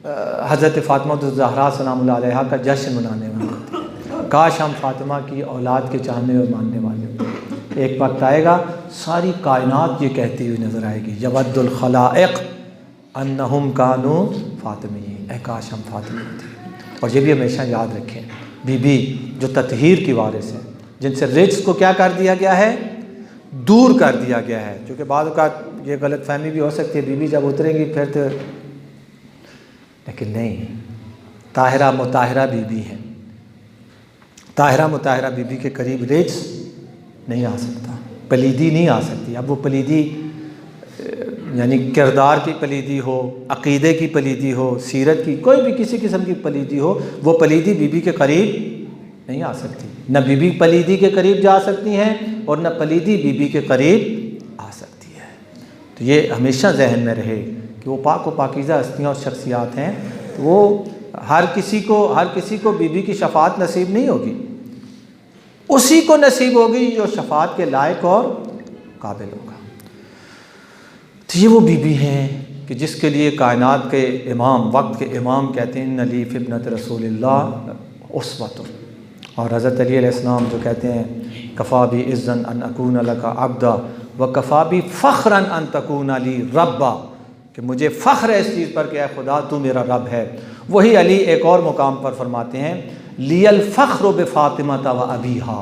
हज़रत फ़ातिमा ज़हरा सलामुल्लाह अलैहा का जश्न मनाने वाले होते, काश हम फ़ातिमा की औलाद के चाहने और मानने वाले होते। एक वक्त आएगा सारी कायनात ये कहती हुई नज़र आएगी, यवद्दुल खलाइक़ अन्नहुम कानू फ़ातिमीन, ए काश हम फ़ातिमी होते। और ये भी हमेशा याद रखें, बीबी जो ततहीर की वारिस है, जिनसे रिज्क़ को क्या कर दिया गया है? दूर कर दिया गया है। क्योंकि बाद का ये गलत फहमी भी हो सकती है, बीबी जब उतरेंगी फिर तो, लेकिन नहीं, ताहिरा मुताहिरा बीबी है। ताहिरा मुताहिरा बीबी के करीब रिज्क़ नहीं आ सकता, पलीदी नहीं आ सकती। अब वो पलीदी यानी किरदार की पलीदी हो, अक़ीदे की पलीदी हो, सीरत की कोई भी किसी किस्म की पलीदी हो, वो पलीदी बीबी के करीब नहीं आ सकती। न बीबी पलीदी के करीब जा सकती हैं और न पलीदी बीबी के करीब आ सकती है। तो ये हमेशा जहन में रहे कि वो पाक व पाकीज़ा हस्तियाँ और शख्सियात हैं, तो वो हर किसी को बीबी की शफ़ाअत नसीब नहीं होगी, उसी को नसीब होगी जो शफ़ाअत के लायक और काबिल होगा। तो ये वो बीबी हैं कि जिसके लिए कायनात के इमाम, वक्त के इमाम कहते हैं नली इब्नत रसूलिल्लाह उस्वतुन, और हज़रत अली अलैहिस्सलाम जो कहते हैं कफ़ा बी इज़्ज़न अन अकून लका अब्दा व कफ़ा बी फ़ख्रन अन तकून अली रब्बा, कि मुझे फ़ख्र है इस चीज़ पर कि खुदा तू मेरा रब है। वही अली एक और मुकाम पर फरमाते हैं लियल फ़ख्र बि फ़ातिमा व अबीहा,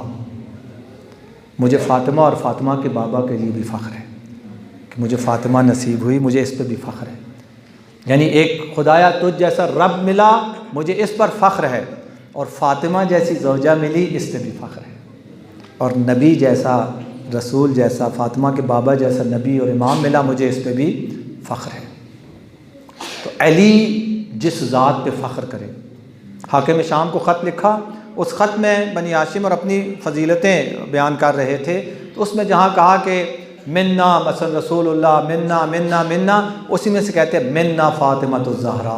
मुझे फ़ातिमा और फ़ातिमा के बाबा के लिए भी फ़ख्र है कि मुझे फ़ातिमा नसीब हुई, मुझे इस पर भी फ़ख्र है। यानी एक खुदाया तुझ जैसा रब मिला, मुझे इस पर फ़ख्र है, और फ़ातिमा जैसी ज़ौजा मिली, इस पर भी फ़ख्र है। और नबी जैसा, रसूल जैसा, फ़ातिमा के बाबा जैसा नबी और इमाम मिला, मुझे इस पर भी फ़ख्र है। तो अली जिस ज़ात पे फ़ख्र करे, हाकिम शाम को ख़त लिखा, उस ख़त में बनी हाशिम और अपनी फ़जीलतें बयान कर रहे थे, तो उसमें जहाँ कहा कि मिन्ना मसल रसूलुल्लाह मिन्ना मिन्ना मिन्ना, उसी में से कहते हैं मिन्ना फ़ातिमतुज़ ज़हरा,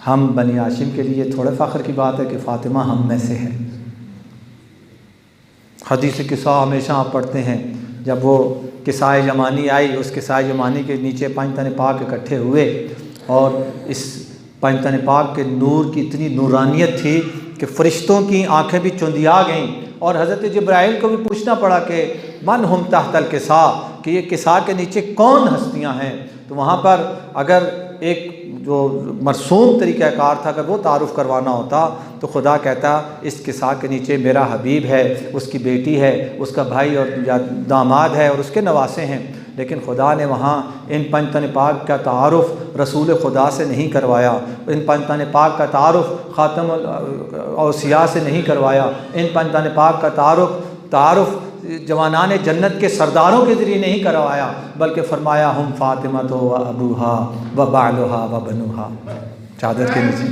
हम बनी हाशिम के लिए थोड़े फ़ख्र की बात है कि फ़ातिमा हम में से है। हदीस किस्सा हमेशा आप पढ़ते हैं, जब वो किस्सा जमानी आई, उस किस्सा जमानी के नीचे पंज तन पाक इकट्ठे हुए, और इस पंज तन पाक के नूर की इतनी नूरानियत थी कि फ़रिश्तों की आँखें भी चुंधिया गईं, और हज़रत जिब्राइल को भी पूछना पड़ा कि मन हम तहतल किसा, कि ये किसा के नीचे कौन हस्तियाँ हैं। तो वहाँ पर अगर एक जो मरसूम तरीक़ाकार था, अगर वो तारुफ़ करवाना होता तो खुदा कहता इस किसा के नीचे मेरा हबीब है, उसकी बेटी है, उसका भाई और दामाद है और उसके नवासे हैं। लेकिन खुदा ने वहाँ इन पंज तन पाक का तारुफ़ रसूल खुदा से नहीं करवाया, इन पंज तन पाक का तारुफ़ ख़ातम औसिया से नहीं करवाया, इन पंज तन पाक का तारुफ़ जवानान जन्नत के सरदारों के ज़रिए नहीं करवाया, बल्कि फ़रमाया हम फ़ातिमा तो व अबूहा व बालुहा व बनुहा, चादर के नीचे।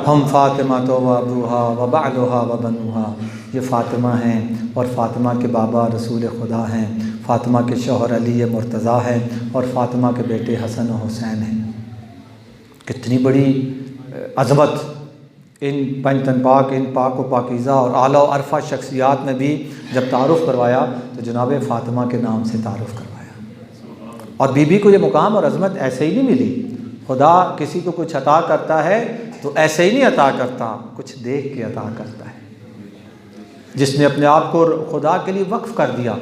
हम फ़ातिमा तो व अबूहा व बालुहा व बनुहा, ये फ़ातिमा हैं और फ़ातिमा के बाबा रसूल खुदा हैं, फ़ातिमा के शौहर अली मुर्तज़ा हैं और फ़ातिमा के बेटे हसन और हुसैन हैं। कितनी बड़ी अज़मत इन पंज तन पाक, इन पाक व पाकीज़ा और आला व अरफा शख्सियात में भी जब तारुफ़ करवाया तो जनाब फ़ातिमा के नाम से तारुफ़ करवाया। और बीबी को ये मुकाम और अज़मत ऐसे ही नहीं मिली। खुदा किसी को कुछ अता करता है तो ऐसे ही नहीं अता करता, कुछ देख के अता करता है। जिसने अपने आप को खुदा के लिए वक्फ़ कर दिया,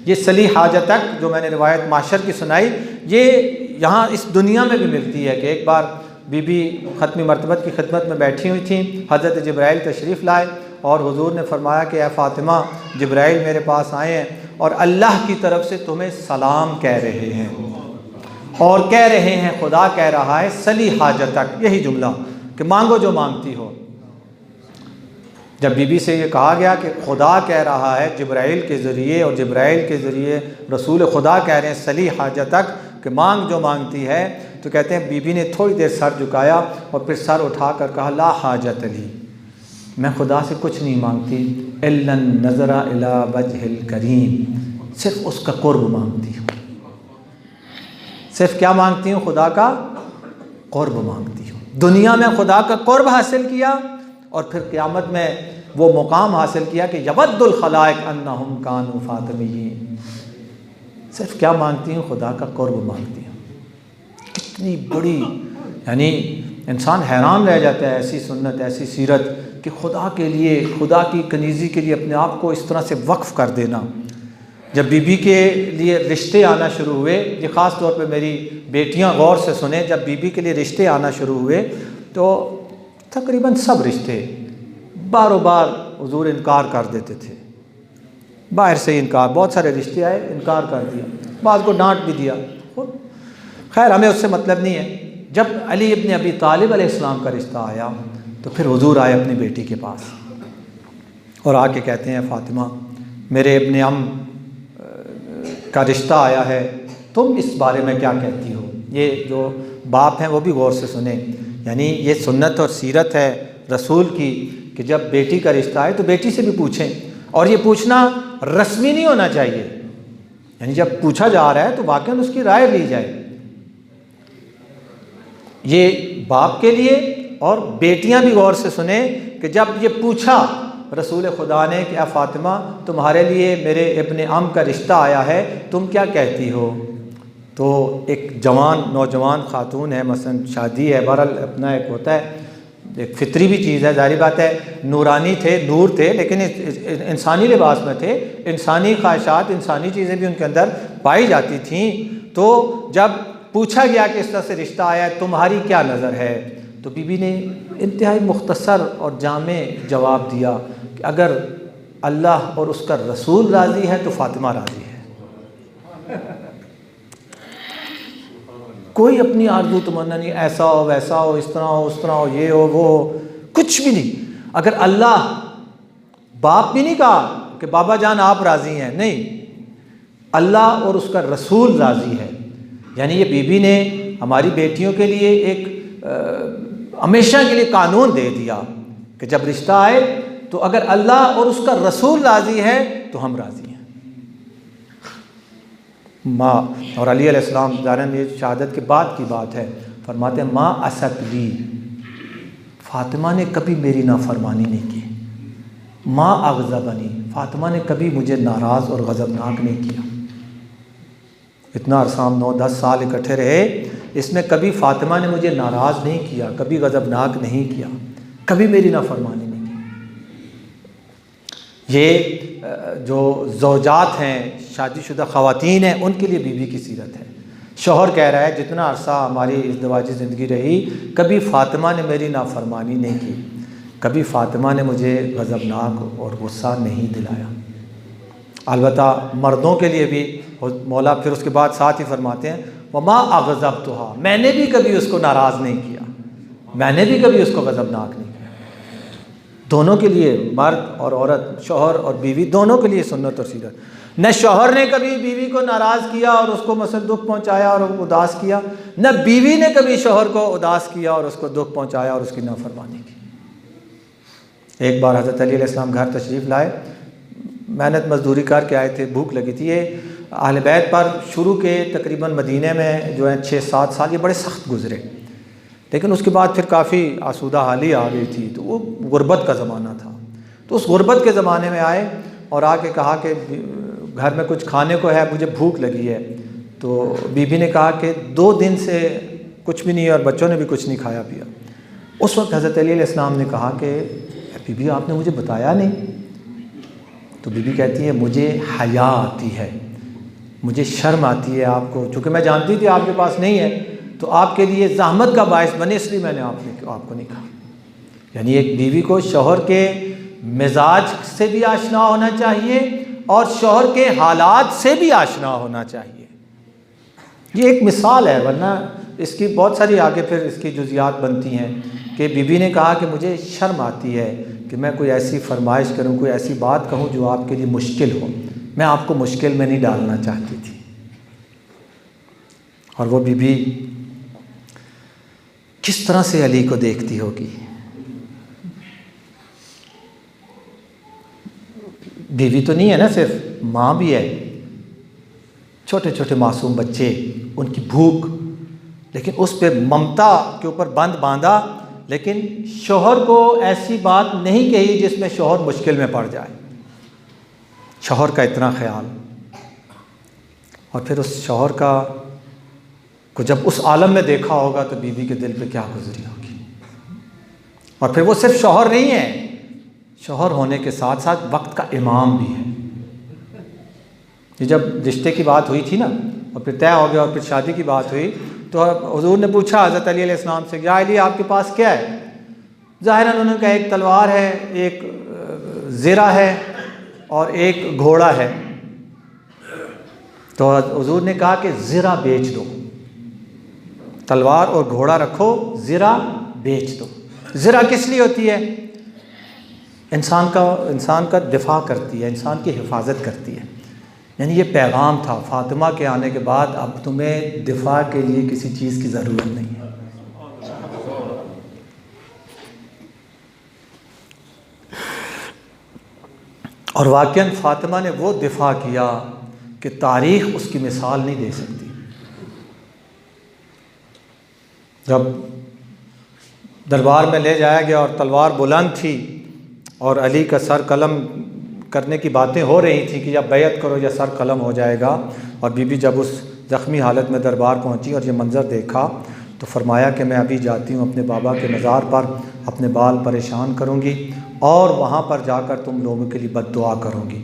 ये सली हाजतक जो मैंने रिवायत माशर की सुनाई, ये यहाँ इस दुनिया में भी मिलती है कि एक बार बीबी ख़त्मी मरतबत की खिदमत में बैठी हुई थी, हज़रत जिब्राइल तशरीफ़ लाए और हुजूर ने फरमाया कि ए फ़ातिमा, जिब्राइल मेरे पास आए हैं और अल्लाह की तरफ से तुम्हें सलाम कह रहे हैं और कह रहे हैं, खुदा कह रहा है सली हाजतक, यही जुमला कि मांगो जो मांगती हो। जब बीबी से ये कहा गया कि खुदा कह रहा है जिब्राइल के ज़रिए, और जिब्राइल के ज़रिए रसूल खुदा कह रहे हैं सली हाजतक, कि मांग जो मांगती है, तो कहते हैं बीबी ने थोड़ी देर सर झुकाया और फिर सर उठाकर कहा ला हाजत ली, मैं खुदा से कुछ नहीं मांगती, इल्लन नज़रा इला वजहिल करीम, सिर्फ उसका कुर्ब मांगती हूँ। सिर्फ क्या मांगती हूँ? खुदा का कुर्ब मांगती हूँ। दुनिया में खुदा का कुर्ब हासिल किया और फिर क़यामत में वो मुकाम हासिल किया कि यवद्दुल खलाइक अन्नहुम कानू फातिमीन। सिर्फ क्या मांगती हूँ? खुदा का कुर्ब मांगती हूँ। कितनी बड़ी, यानी इंसान हैरान रह जाता है, ऐसी सुन्नत, ऐसी सीरत कि खुदा के लिए, खुदा की कनीज़ी के लिए अपने आप को इस तरह से वक्फ़ कर देना। जब बीबी के लिए रिश्ते आना शुरू हुए, ये ख़ास तौर पे मेरी बेटियां गौर से सुने, जब बीबी के लिए रिश्ते आना शुरू हुए तो तकरीबन सब रिश्ते बारों बार हुजूर इनकार कर देते थे, बाहर से इनकार, बहुत सारे रिश्ते आए, इनकार कर दिया, बाद को डांट भी दिया। खैर हमें उससे मतलब नहीं है। जब अली इब्न अबी तालिब अलैहिस्सलाम का रिश्ता आया तो फिर हुजूर आए अपनी बेटी के पास और आके कहते हैं फ़ातिमा, मेरे इब्न अम का रिश्ता आया है, तुम इस बारे में क्या कहती हो? ये जो बाप हैं वो भी गौर से सुने, यानी ये सुन्नत और सीरत है रसूल की कि जब बेटी का रिश्ता आए तो बेटी से भी पूछें, और ये पूछना रस्मी नहीं होना चाहिए, यानी जब पूछा जा रहा है तो वाकई उसकी राय ली जाए। ये बाप के लिए, और बेटियां भी गौर से सुने कि जब ये पूछा रसूल खुदा ने कि फ़ातिमा तुम्हारे लिए मेरे इब्ने अम का रिश्ता आया है, तुम क्या कहती हो? तो एक जवान नौजवान खातून है, मसलन शादी है, बहरहाल अपना एक होता है, एक फितरी भी चीज़ है, जाहिर बात है, नूरानी थे, नूर थे, लेकिन इंसानी लिबास में थे, इंसानी ख्वाहिशात, इंसानी चीज़ें भी उनके अंदर पाई जाती थीं। तो जब पूछा गया कि इस तरह से रिश्ता आया है, तुम्हारी क्या नज़र है, तो बीबी ने इंतहाई मुख्तसर और जामे जवाब दिया कि अगर अल्लाह और उसका रसूल राज़ी है तो फ़ातिमा राज़ी है। कोई अपनी आरज़ू तमन्ना नहीं, ऐसा हो वैसा हो, इस तरह हो उस तरह हो, ये हो वो हो, कुछ भी नहीं। अगर अल्लाह, बाप भी नहीं कहा कि बाबा जान आप राज़ी हैं, नहीं, अल्लाह और उसका रसूल राज़ी है। यानी ये बीबी ने हमारी बेटियों के लिए एक हमेशा के लिए कानून दे दिया कि जब रिश्ता आए तो अगर अल्लाह और उसका रसूल राज़ी है तो हम राज़ी हैं। माँ और अली अलैहिस्सलाम ज़ाहिरन ये शहादत के बाद की बात है, फरमाते हैं माँ असत ली, फ़ातिमा ने कभी मेरी नाफरमानी नहीं की, माँ अग़ज़बनी, फ़ातिमा ने कभी मुझे नाराज़ और गज़बनाक नहीं किया। इतना अरसा हम 9-10 साल इकट्ठे रहे, इसमें कभी फ़ातिमा ने मुझे नाराज़ नहीं किया, कभी गज़बनाक नहीं किया, कभी मेरी नाफरमानी नहीं की। ये जो ज़ौजात हैं, शादीशुदा ख़वातीन हैं, उनके लिए बीवी की सीरत है। शौहर कह रहा है जितना अरसा हमारी इज़्दिवाजी ज़िंदगी रही, कभी फ़ातिमा ने मेरी नाफरमानी नहीं की, कभी फ़ातिमा ने मुझे गज़बनाक और गुस्सा नहीं दिलाया। अलबत्ता मर्दों के लिए भी मौला फिर उसके बाद साथ ही फरमाते हैं वमा अग़ज़बतुहा, मैंने भी कभी उसको नाराज़ नहीं किया, मैंने भी कभी उसको गज़बनाक नहीं किया। दोनों के लिए, मर्द और औरत, शौहर और बीवी, दोनों के लिए सुन्नत और सीरत। न शौहर ने कभी बीवी को नाराज़ किया और उसको मसलन दुख पहुँचाया और उदास किया, न बीवी ने कभी शौहर को उदास किया और उसको दुख पहुँचाया और उसकी नाफरमानी की। एक बार हज़रत अली अलैहिस्सलाम घर तशरीफ़ लाए, मेहनत मजदूरी करके आए थे, भूख लगी थी। ये अहले बैत पर शुरू के तकरीबन मदीने में जो है 6-7 साल ये बड़े सख्त गुज़रे, लेकिन उसके बाद फिर काफ़ी आसूदा हाली आ गई थी, तो वो गुर्बत का ज़माना था। तो उस गुर्बत के ज़माने में आए और आके कहा कि घर में कुछ खाने को है, मुझे भूख लगी है। तो बीबी ने कहा कि 2 दिन से कुछ भी नहीं है और बच्चों ने भी कुछ नहीं खाया पिया। उस वक्त हज़रत अली अलैहिस्सलाम ने कहा कि बीबी आपने मुझे बताया नहीं। तो बीबी कहती है मुझे हया आती है, मुझे शर्म आती है आपको, चूँकि मैं जानती थी आपके पास नहीं है तो आपके लिए ज़हमत का बायस बने, इसलिए मैंने आपको नहीं कहा। यानी एक बीवी को शौहर के मिजाज से भी आशना होना चाहिए और शौहर के हालात से भी आशना होना चाहिए। ये एक मिसाल है, वरना इसकी बहुत सारी आगे फिर इसकी जुज़ियात बनती हैं कि बीबी ने कहा कि मुझे शर्म आती है कि मैं कोई ऐसी फरमाइश करूं, कोई ऐसी बात कहूं जो आपके लिए मुश्किल हो। मैं आपको मुश्किल में नहीं डालना चाहती थी। और वो बीबी किस तरह से अली को देखती होगी। बीवी तो नहीं है ना, सिर्फ माँ भी है। छोटे छोटे मासूम बच्चे, उनकी भूख, लेकिन उस पे ममता के ऊपर बंद बांधा, लेकिन शौहर को ऐसी बात नहीं कही जिसमें शौहर मुश्किल में पड़ जाए। शौहर का इतना ख्याल, और फिर उस शौहर का को जब उस आलम में देखा होगा तो बीवी के दिल पे क्या गुजरी होगी। और फिर वो सिर्फ शौहर नहीं है, शौहर होने के साथ साथ वक्त का इमाम भी है। ये जब रिश्ते की बात हुई थी ना, और फिर तय हो गया और फिर शादी की बात हुई, तो हुजूर ने पूछा हज़रत अली अलैहिस्सलाम से, या अली आपके पास क्या है? ज़ाहिरन उन्होंने कहा एक तलवार है, एक ज़िरा है और एक घोड़ा है। तो हुजूर ने कहा कि ज़िरा बेच दो, तलवार और घोड़ा रखो, ज़िरा बेच दो। ज़िरा किस लिए होती है? इंसान का दिफा करती है, इंसान की हिफाजत करती है। यानी ये पैगाम था फ़ातिमा के आने के बाद, अब तुम्हें दिफा के लिए किसी चीज़ की ज़रूरत नहीं है। और वाक़ईन फ़ातिमा ने वो दिफा किया कि तारीख़ उसकी मिसाल नहीं दे सकती। जब दरबार में ले जाया गया और तलवार बुलंद थी और अली का सर कलम करने की बातें हो रही थी कि या बैत करो या सर कलम हो जाएगा, और बीबी जब उस ज़ख्मी हालत में दरबार पहुंची और ये मंज़र देखा तो फरमाया कि मैं अभी जाती हूँ अपने बाबा के मज़ार पर, अपने बाल परेशान करूँगी और वहाँ पर जाकर तुम लोगों के लिए बद्दुआ करूँगी।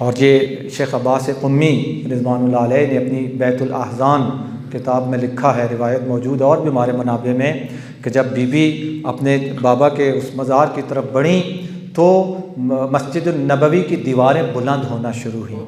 और ये शेख अब्बास क़ुम्मी रिज़वानुल्लाह अलैह ने अपनी बैतुल अहज़ान किताब में लिखा है, रिवायत मौजूद और भी हमारे मनाबे में, कि जब बीबी अपने बाबा के उस मज़ार की तरफ बढ़ी तो मस्जिद नबवी की दीवारें बुलंद होना शुरू हुई।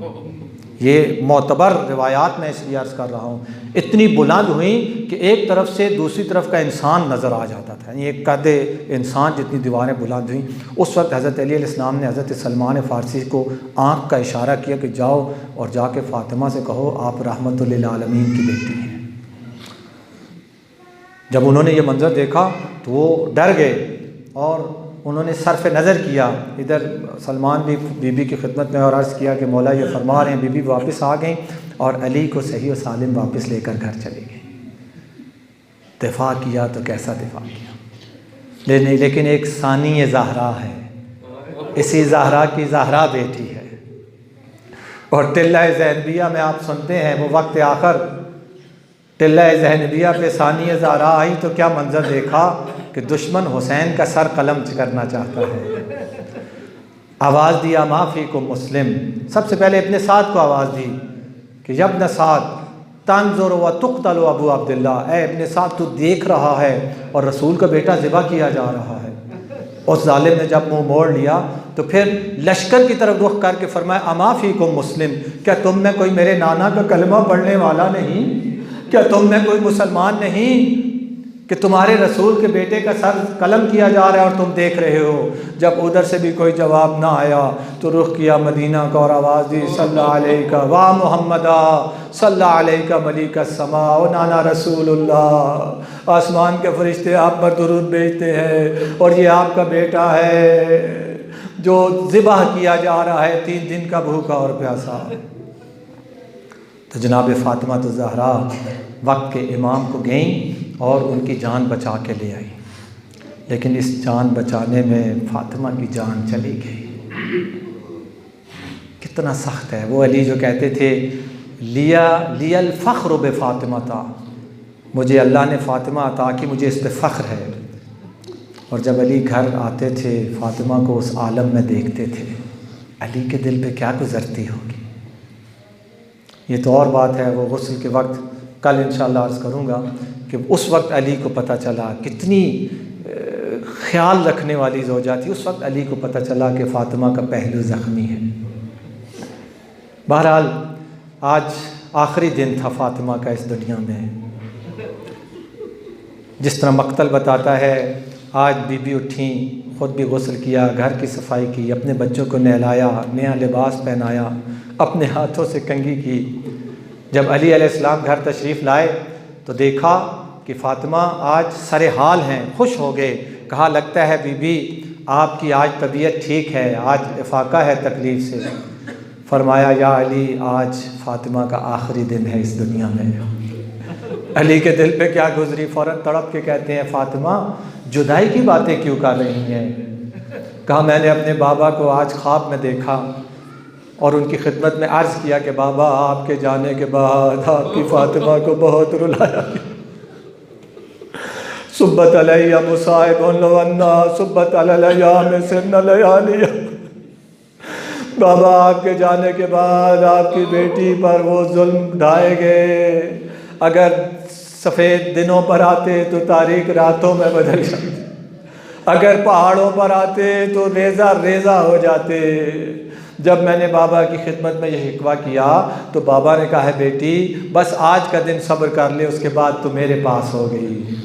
ये मोतबर रिवायात में इसलिए अर्ज़ कर रहा हूँ, इतनी बुलंद हुई कि एक तरफ से दूसरी तरफ का इंसान नज़र आ जाता था। ये कद इंसान जितनी दीवारें बुलंद हुई। उस वक्त हज़रत अली अलैहिस्सलाम ने हज़रत सलमान फ़ारसी को आँख का इशारा किया कि जाओ और जाके फ़ातिमा से कहो आप रहमतुल लिल आलमीन की बेटी हैं। जब उन्होंने ये मंज़र देखा तो वो डर गए और उन्होंने सरफ नज़र किया। इधर सलमान भी बीबी की खिदमत में और अर्ज़ किया कि मौला ये फरमा रहे हैं। बीबी वापस आ गई और अली को सही और सालिम वापस लेकर घर चली गई। दिफा किया तो कैसा दिफा किया। लेकिन एक सानी ज़हरा है, इसी ज़हरा की ज़हरा बेटी है। और तिल्ला ज़ैनबिया में आप सुनते हैं वो वक्त आखिर तिल्ला ज़ैनबिया पे सानी ज़हरा आई तो क्या मंजर देखा कि दुश्मन हुसैन का सर कलम करना चाहता है। आवाज़ दिया माफ़ी को मुस्लिम, सबसे पहले अपने साथ को आवाज़ दी कि यब्न साद तंजुर व तुक़तल अबू अब्दुल्ला, ए अपने साथ तू देख रहा है और रसूल का बेटा ज़िबा किया जा रहा है। उस जालिम ने जब मुँह मोड़ लिया तो फिर लश्कर की तरफ रुख करके फरमाया अमाफ़ी को मुस्लिम, क्या तुम में कोई मेरे नाना का कलमा पढ़ने वाला नहीं? क्या तुम में कोई मुसलमान नहीं कि तुम्हारे रसूल के बेटे का सर कलम किया जा रहा है और तुम देख रहे हो? जब उधर से भी कोई जवाब ना आया तो रुख किया मदीना का और आवाज़ दी सल्लल्लाहु अलैहि वाह मोहम्मदा सल्लल्लाहु अलैहि मलिक समा, ओ नाना रसूलुल्लाह, आसमान के फरिश्ते आप पर दुरूद भेजते हैं और ये आपका बेटा है जो ज़िबाह किया जा रहा है 3 दिन का भूखा और प्यासा। तो जनाब फ़ातिमा तो ज़हरा वक्त के इमाम को गईं और उनकी जान बचा के ले आई, लेकिन इस जान बचाने में फ़ातिमा की जान चली गई। कितना सख्त है। वो अली जो कहते थे लियल फ़ख्र बे फ़ातिमा था, मुझे अल्लाह ने फ़ातिमा अता की, मुझे इस पे फ़ख्र है। और जब अली घर आते थे फ़ातिमा को उस आलम में देखते थे, अली के दिल पे क्या गुज़रती होगी। ये तो और बात है, वो गुस्ल के वक्त कल इंशाअल्लाह अर्ज़ करूँगा कि उस वक्त अली को पता चला कितनी ख्याल रखने वाली ज़ौजा थी। उस वक्त अली को पता चला कि फ़ातिमा का पहलू ज़ख्मी है। बहरहाल आज आखिरी दिन था फ़ातिमा का इस दुनिया में। जिस तरह मक्तल बताता है, आज बीबी उठी, ख़ुद भी गुस्ल किया, घर की सफाई की, अपने बच्चों को नहलाया, नया लिबास पहनाया, अपने हाथों से कंघी की। जब अली अलैहिस्सलाम घर तशरीफ़ लाए तो देखा कि फ़ातिमा आज सरे हाल हैं, खुश हो गए। कहा, लगता है बीबी आपकी आज तबीयत ठीक है, आज इफाका है तकलीफ़ से। फरमाया, या अली आज फ़ातिमा का आखिरी दिन है इस दुनिया में। अली के दिल पे क्या गुजरी, फ़ौरन तड़प के कहते हैं, फ़ातिमा जुदाई की बातें क्यों कर रही हैं? कहा, मैंने अपने बाबा को आज ख्वाब में देखा और उनकी खिदमत में अर्ज़ किया कि बाबा आपके जाने के बाद आपकी फ़ातिमा को बहुत रुलाया। सुब्बत अलैया मुसाइबुन वन्ना सुब्बत अलैया मिसन्न लयालिया। बाबा आपके जाने के बाद आपकी बेटी पर वो जुल्म ढाए गए। अगर सफ़ेद दिनों पर आते तो तारीक रातों में बदल जाते, अगर पहाड़ों पर आते तो रेज़ा रेज़ा हो जाते। जब मैंने बाबा की खिदमत में ये शिकवा किया तो बाबा ने कहा, है बेटी बस आज का दिन सब्र कर ले, उसके बाद तो मेरे पास हो गई।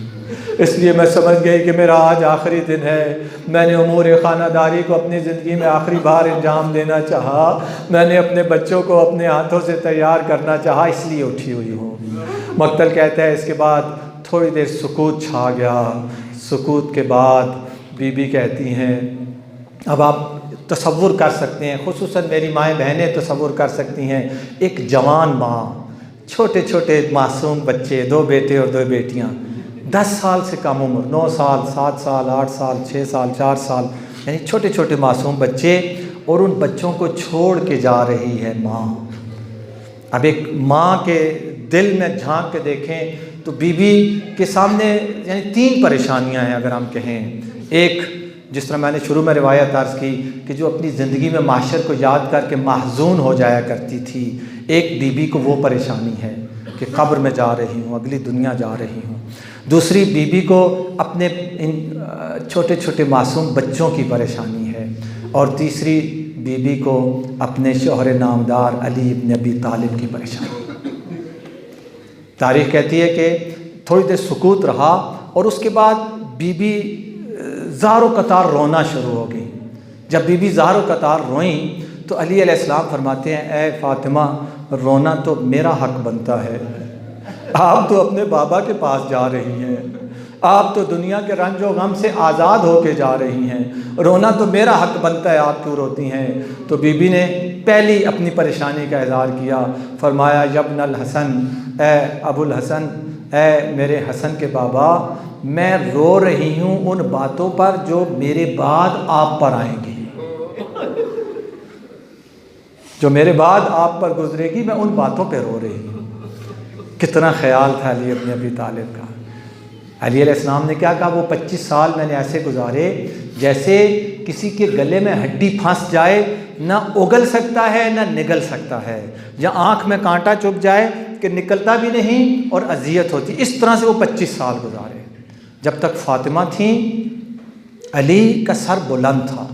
इसलिए मैं समझ गई कि मेरा आज आखिरी दिन है। मैंने उमूर ख़ानादारी को अपनी ज़िंदगी में आखिरी बार अंजाम देना चाहा। मैंने अपने बच्चों को अपने हाथों से तैयार करना चाहा, इसलिए उठी हुई हूँ। मक्तल कहता है, इसके बाद थोड़ी देर सुकूत छा गया। सुकूत के बाद बीबी कहती हैं, अब आप तसव्वुर कर सकते हैं, खुसूसन मेरी माएँ बहनें तसव्वुर कर सकती हैं, एक जवान माँ, छोटे छोटे मासूम बच्चे, 2 बेटे और 2 बेटियाँ, 10 साल से कम उम्र, 9 साल, 7 साल, 8 साल, 6 साल, 4 साल, यानी छोटे छोटे मासूम बच्चे, और उन बच्चों को छोड़ के जा रही है माँ। अब एक माँ के दिल में झांक के देखें तो बीबी के सामने यानी 3 परेशानियां हैं अगर हम कहें। एक, जिस तरह मैंने शुरू में रिवायत अर्ज़ की कि जो अपनी ज़िंदगी में माशर को याद करके महज़ून हो जाया करती थी, एक बीबी को वो परेशानी है कि कब्र में जा रही हूँ, अगली दुनिया जा रही हूँ। दूसरी, बीबी को अपने इन छोटे छोटे मासूम बच्चों की परेशानी है। और तीसरी, बीबी को अपने शौहर नामदार अली इब्न अबी तालिब की परेशानी। तारीख़ कहती है कि थोड़ी देर सुकूत रहा और उसके बाद बीबी ज़ारो कतार रोना शुरू हो गई। जब बीबी ज़ारो कतार रोईं तो अली अलैहिस्सलाम फरमाते हैं, ए फ़ातिमा रोना तो मेरा हक़ बनता है, आप तो अपने बाबा के पास जा रही हैं, आप तो दुनिया के रंज व गम से आज़ाद होके जा रही हैं, रोना तो मेरा हक़ बनता है, आप क्यों रोती हैं? तो बीबी ने पहली अपनी परेशानी का इज़हार किया। फरमाया, यब्नल हसन, ए अबुल हसन, ए मेरे हसन के बाबा, मैं रो रही हूँ उन बातों पर जो मेरे बाद आप पर आएंगी, जो मेरे बाद आप पर गुजरेगी, मैं उन बातों पर रो रही हूँ। कितना ख्याल था अली इब्न अबी तालिब का। अली अलैहिस्सलाम ने क्या कहा, वो 25 साल मैंने ऐसे गुजारे जैसे किसी के गले में हड्डी फंस जाए, ना उगल सकता है ना निगल सकता है, या आँख में कांटा चुभ जाए कि निकलता भी नहीं और अजियत होती। इस तरह से वो 25 साल गुजारे। जब तक फ़ातिमा थी अली का सर बुलंद था।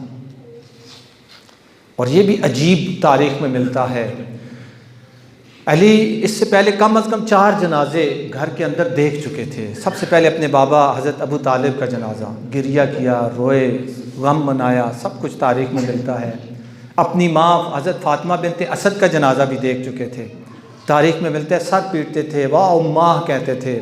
और ये भी अजीब तारीख़ में मिलता है, अली इससे पहले कम से कम 4 जनाजे घर के अंदर देख चुके थे। सबसे पहले अपने बाबा हज़रत अबू तालिब का जनाजा, गिरिया किया, रोए, गम मनाया, सब कुछ तारीख़ में मिलता है। अपनी माँ हज़रत फ़ातिमा बिनते असद का जनाजा भी देख चुके थे, तारीख़ में मिलता है। सर पीटते थे, वाह उम्मा कहते थे।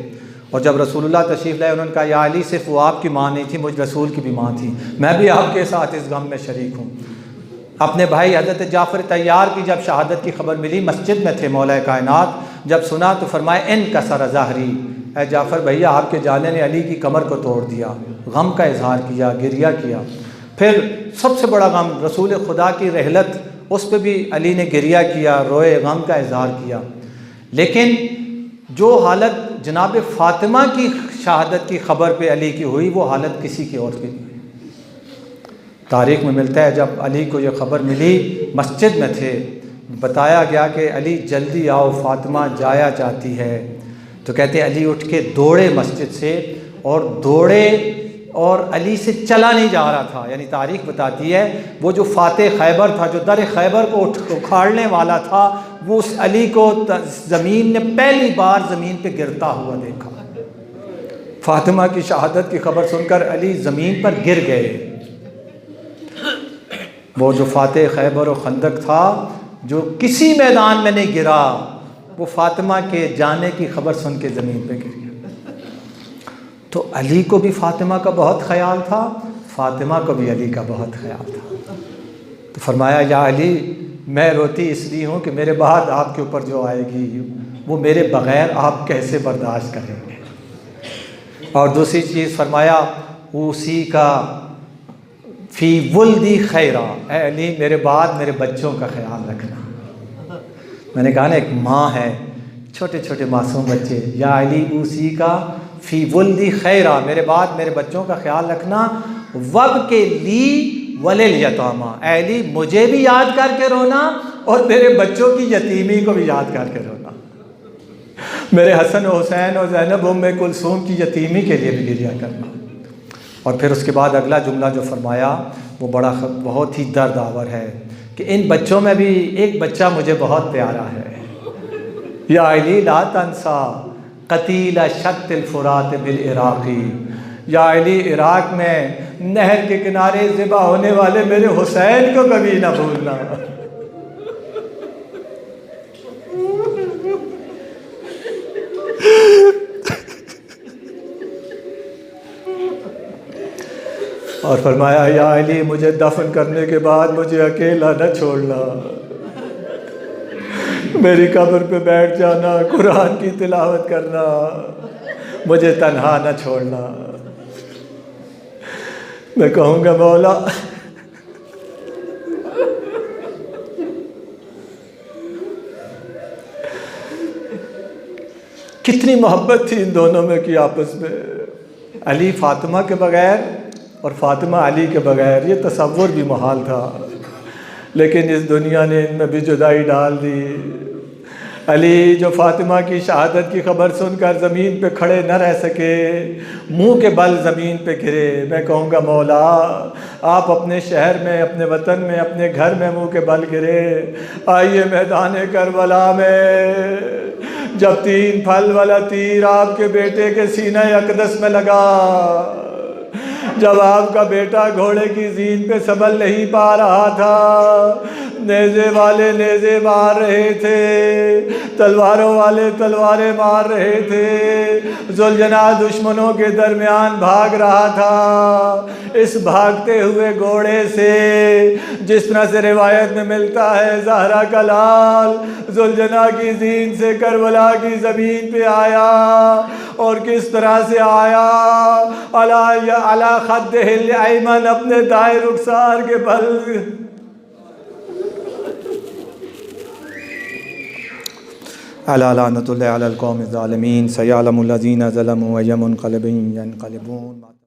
और जब रसूलुल्लाह तशरीफ़ लाए, उन्होंने कहा, या अली सिर्फ वो आपकी माँ नहीं थी, मुझ रसूल की भी माँ थी, मैं भी आपके साथ इस गम में शरीक हूँ। अपने भाई हज़रत जाफ़र तैयार की जब शहादत की खबर मिली, मस्जिद में थे मौला कायनात, जब सुना तो फरमाए, इन कसर ज़हरी, ऐ जाफ़र भैया आपके जाने ने अली की कमर को तोड़ दिया। गम का इजहार किया, गिरिया किया। फिर सबसे बड़ा गम रसूल खुदा की रहलत, उस पर भी अली ने गिरिया किया, रोए, गम का इजहार किया। लेकिन जो हालत जनाब फ़ातिमा की शहादत की ख़बर पे अली की हुई, वो हालत किसी की और की। तारीख़ में मिलता है जब अली को ये ख़बर मिली, मस्जिद में थे, बताया गया कि अली जल्दी आओ, फ़ातिमा जाया चाहती है। तो कहते अली उठ के दौड़े मस्जिद से, और दौड़े और अली से चला नहीं जा रहा था। यानी तारीख बताती है वो जो फातेह खैबर था, जो दर खैबर को उखाड़ने वाला था, वो उस अली को ज़मीन ने पहली बार ज़मीन पे गिरता हुआ देखा। फातिमा की शहादत की खबर सुनकर अली ज़मीन पर गिर गए। वो जो फातेह खैबर और खंदक था, जो किसी मैदान में नहीं गिरा, वो फातिमा के जाने की खबर सुन के ज़मीन पे गिर गया। तो अली को भी फातिमा का बहुत ख्याल था, फातिमा को भी अली का बहुत ख्याल था। तो फरमाया, या अली, मैं रोती इसलिए हूँ कि मेरे बाद आपके ऊपर जो आएगी वो मेरे बग़ैर आप कैसे बर्दाश्त करेंगे। और दूसरी चीज़ फरमाया, उसी का फ़ी वुल्दी खैरा, ऐ अली मेरे बाद मेरे बच्चों का ख्याल रखना। मैंने कहा ना, एक माँ है, छोटे छोटे मासूम बच्चे, या अली उसी का फ़ी वुल्दी खैरा, मेरे बाद मेरे बच्चों का ख्याल रखना। वब के ली वलिल यतामा, ऐ अली मुझे भी याद करके रोना और मेरे बच्चों की यतीमी को भी याद करके रोना। मेरे हसन हुसैन और ज़ैनब उम्मे कुलसूम की यतीमी के लिए भी गिरिया करना। और फिर उसके बाद अगला जुमला जो फरमाया वो बहुत ही दर्द आवर है कि इन बच्चों में भी एक बच्चा मुझे बहुत प्यारा है। या अली ला तंसा कतीला शक्तिल फुरात बिल इराक़ी, या अली इराक़ में नहर के किनारे ज़िबा होने वाले मेरे हुसैन को कभी ना भूलना। और फरमाया, या अली मुझे दफन करने के बाद मुझे अकेला न छोड़ना, मेरी कब्र पे बैठ जाना, कुरान की तिलावत करना, मुझे तन्हा न छोड़ना। मैं कहूँगा, मौला कितनी मोहब्बत थी इन दोनों में कि आपस में। अली फातिमा के बग़ैर और फातिमा अली के बग़ैर ये तसव्वुर भी मुहाल था, लेकिन इस दुनिया ने इनमें भी जुदाई डाल दी। अली जो फातिमा की शहादत की खबर सुनकर ज़मीन पे खड़े न रह सके, मुंह के बल ज़मीन पे गिरे। मैं कहूँगा, मौला आप अपने शहर में, अपने वतन में, अपने घर में मुंह के बल गिरे। आइए मैदान करबला में, जब 3 फल वाला तीर आपके बेटे के सीना अक़दस में लगा, जब आपका बेटा घोड़े की ज़ीन पे संभल नहीं पा रहा था, नेज़े वाले नेज़े मार रहे थे, तलवारों वाले तलवारें मार रहे थे, ज़ुलजना दुश्मनों के दरमियान भाग रहा था। इस भागते हुए घोड़े से, जिस तरह से रिवायत में मिलता है, ज़हरा का लाल ज़ुलजना की ज़ीन से करबला की ज़मीन पे आया। और किस तरह से आया, अला खद्दिहिल अयमन, अपने दाएं रुखसार के बल। अला लानतुल्लाहि अलल कौमिज़ ज़ालिमीन, सयअलमुल लज़ीना ज़लमू व यमुनक़लिबून।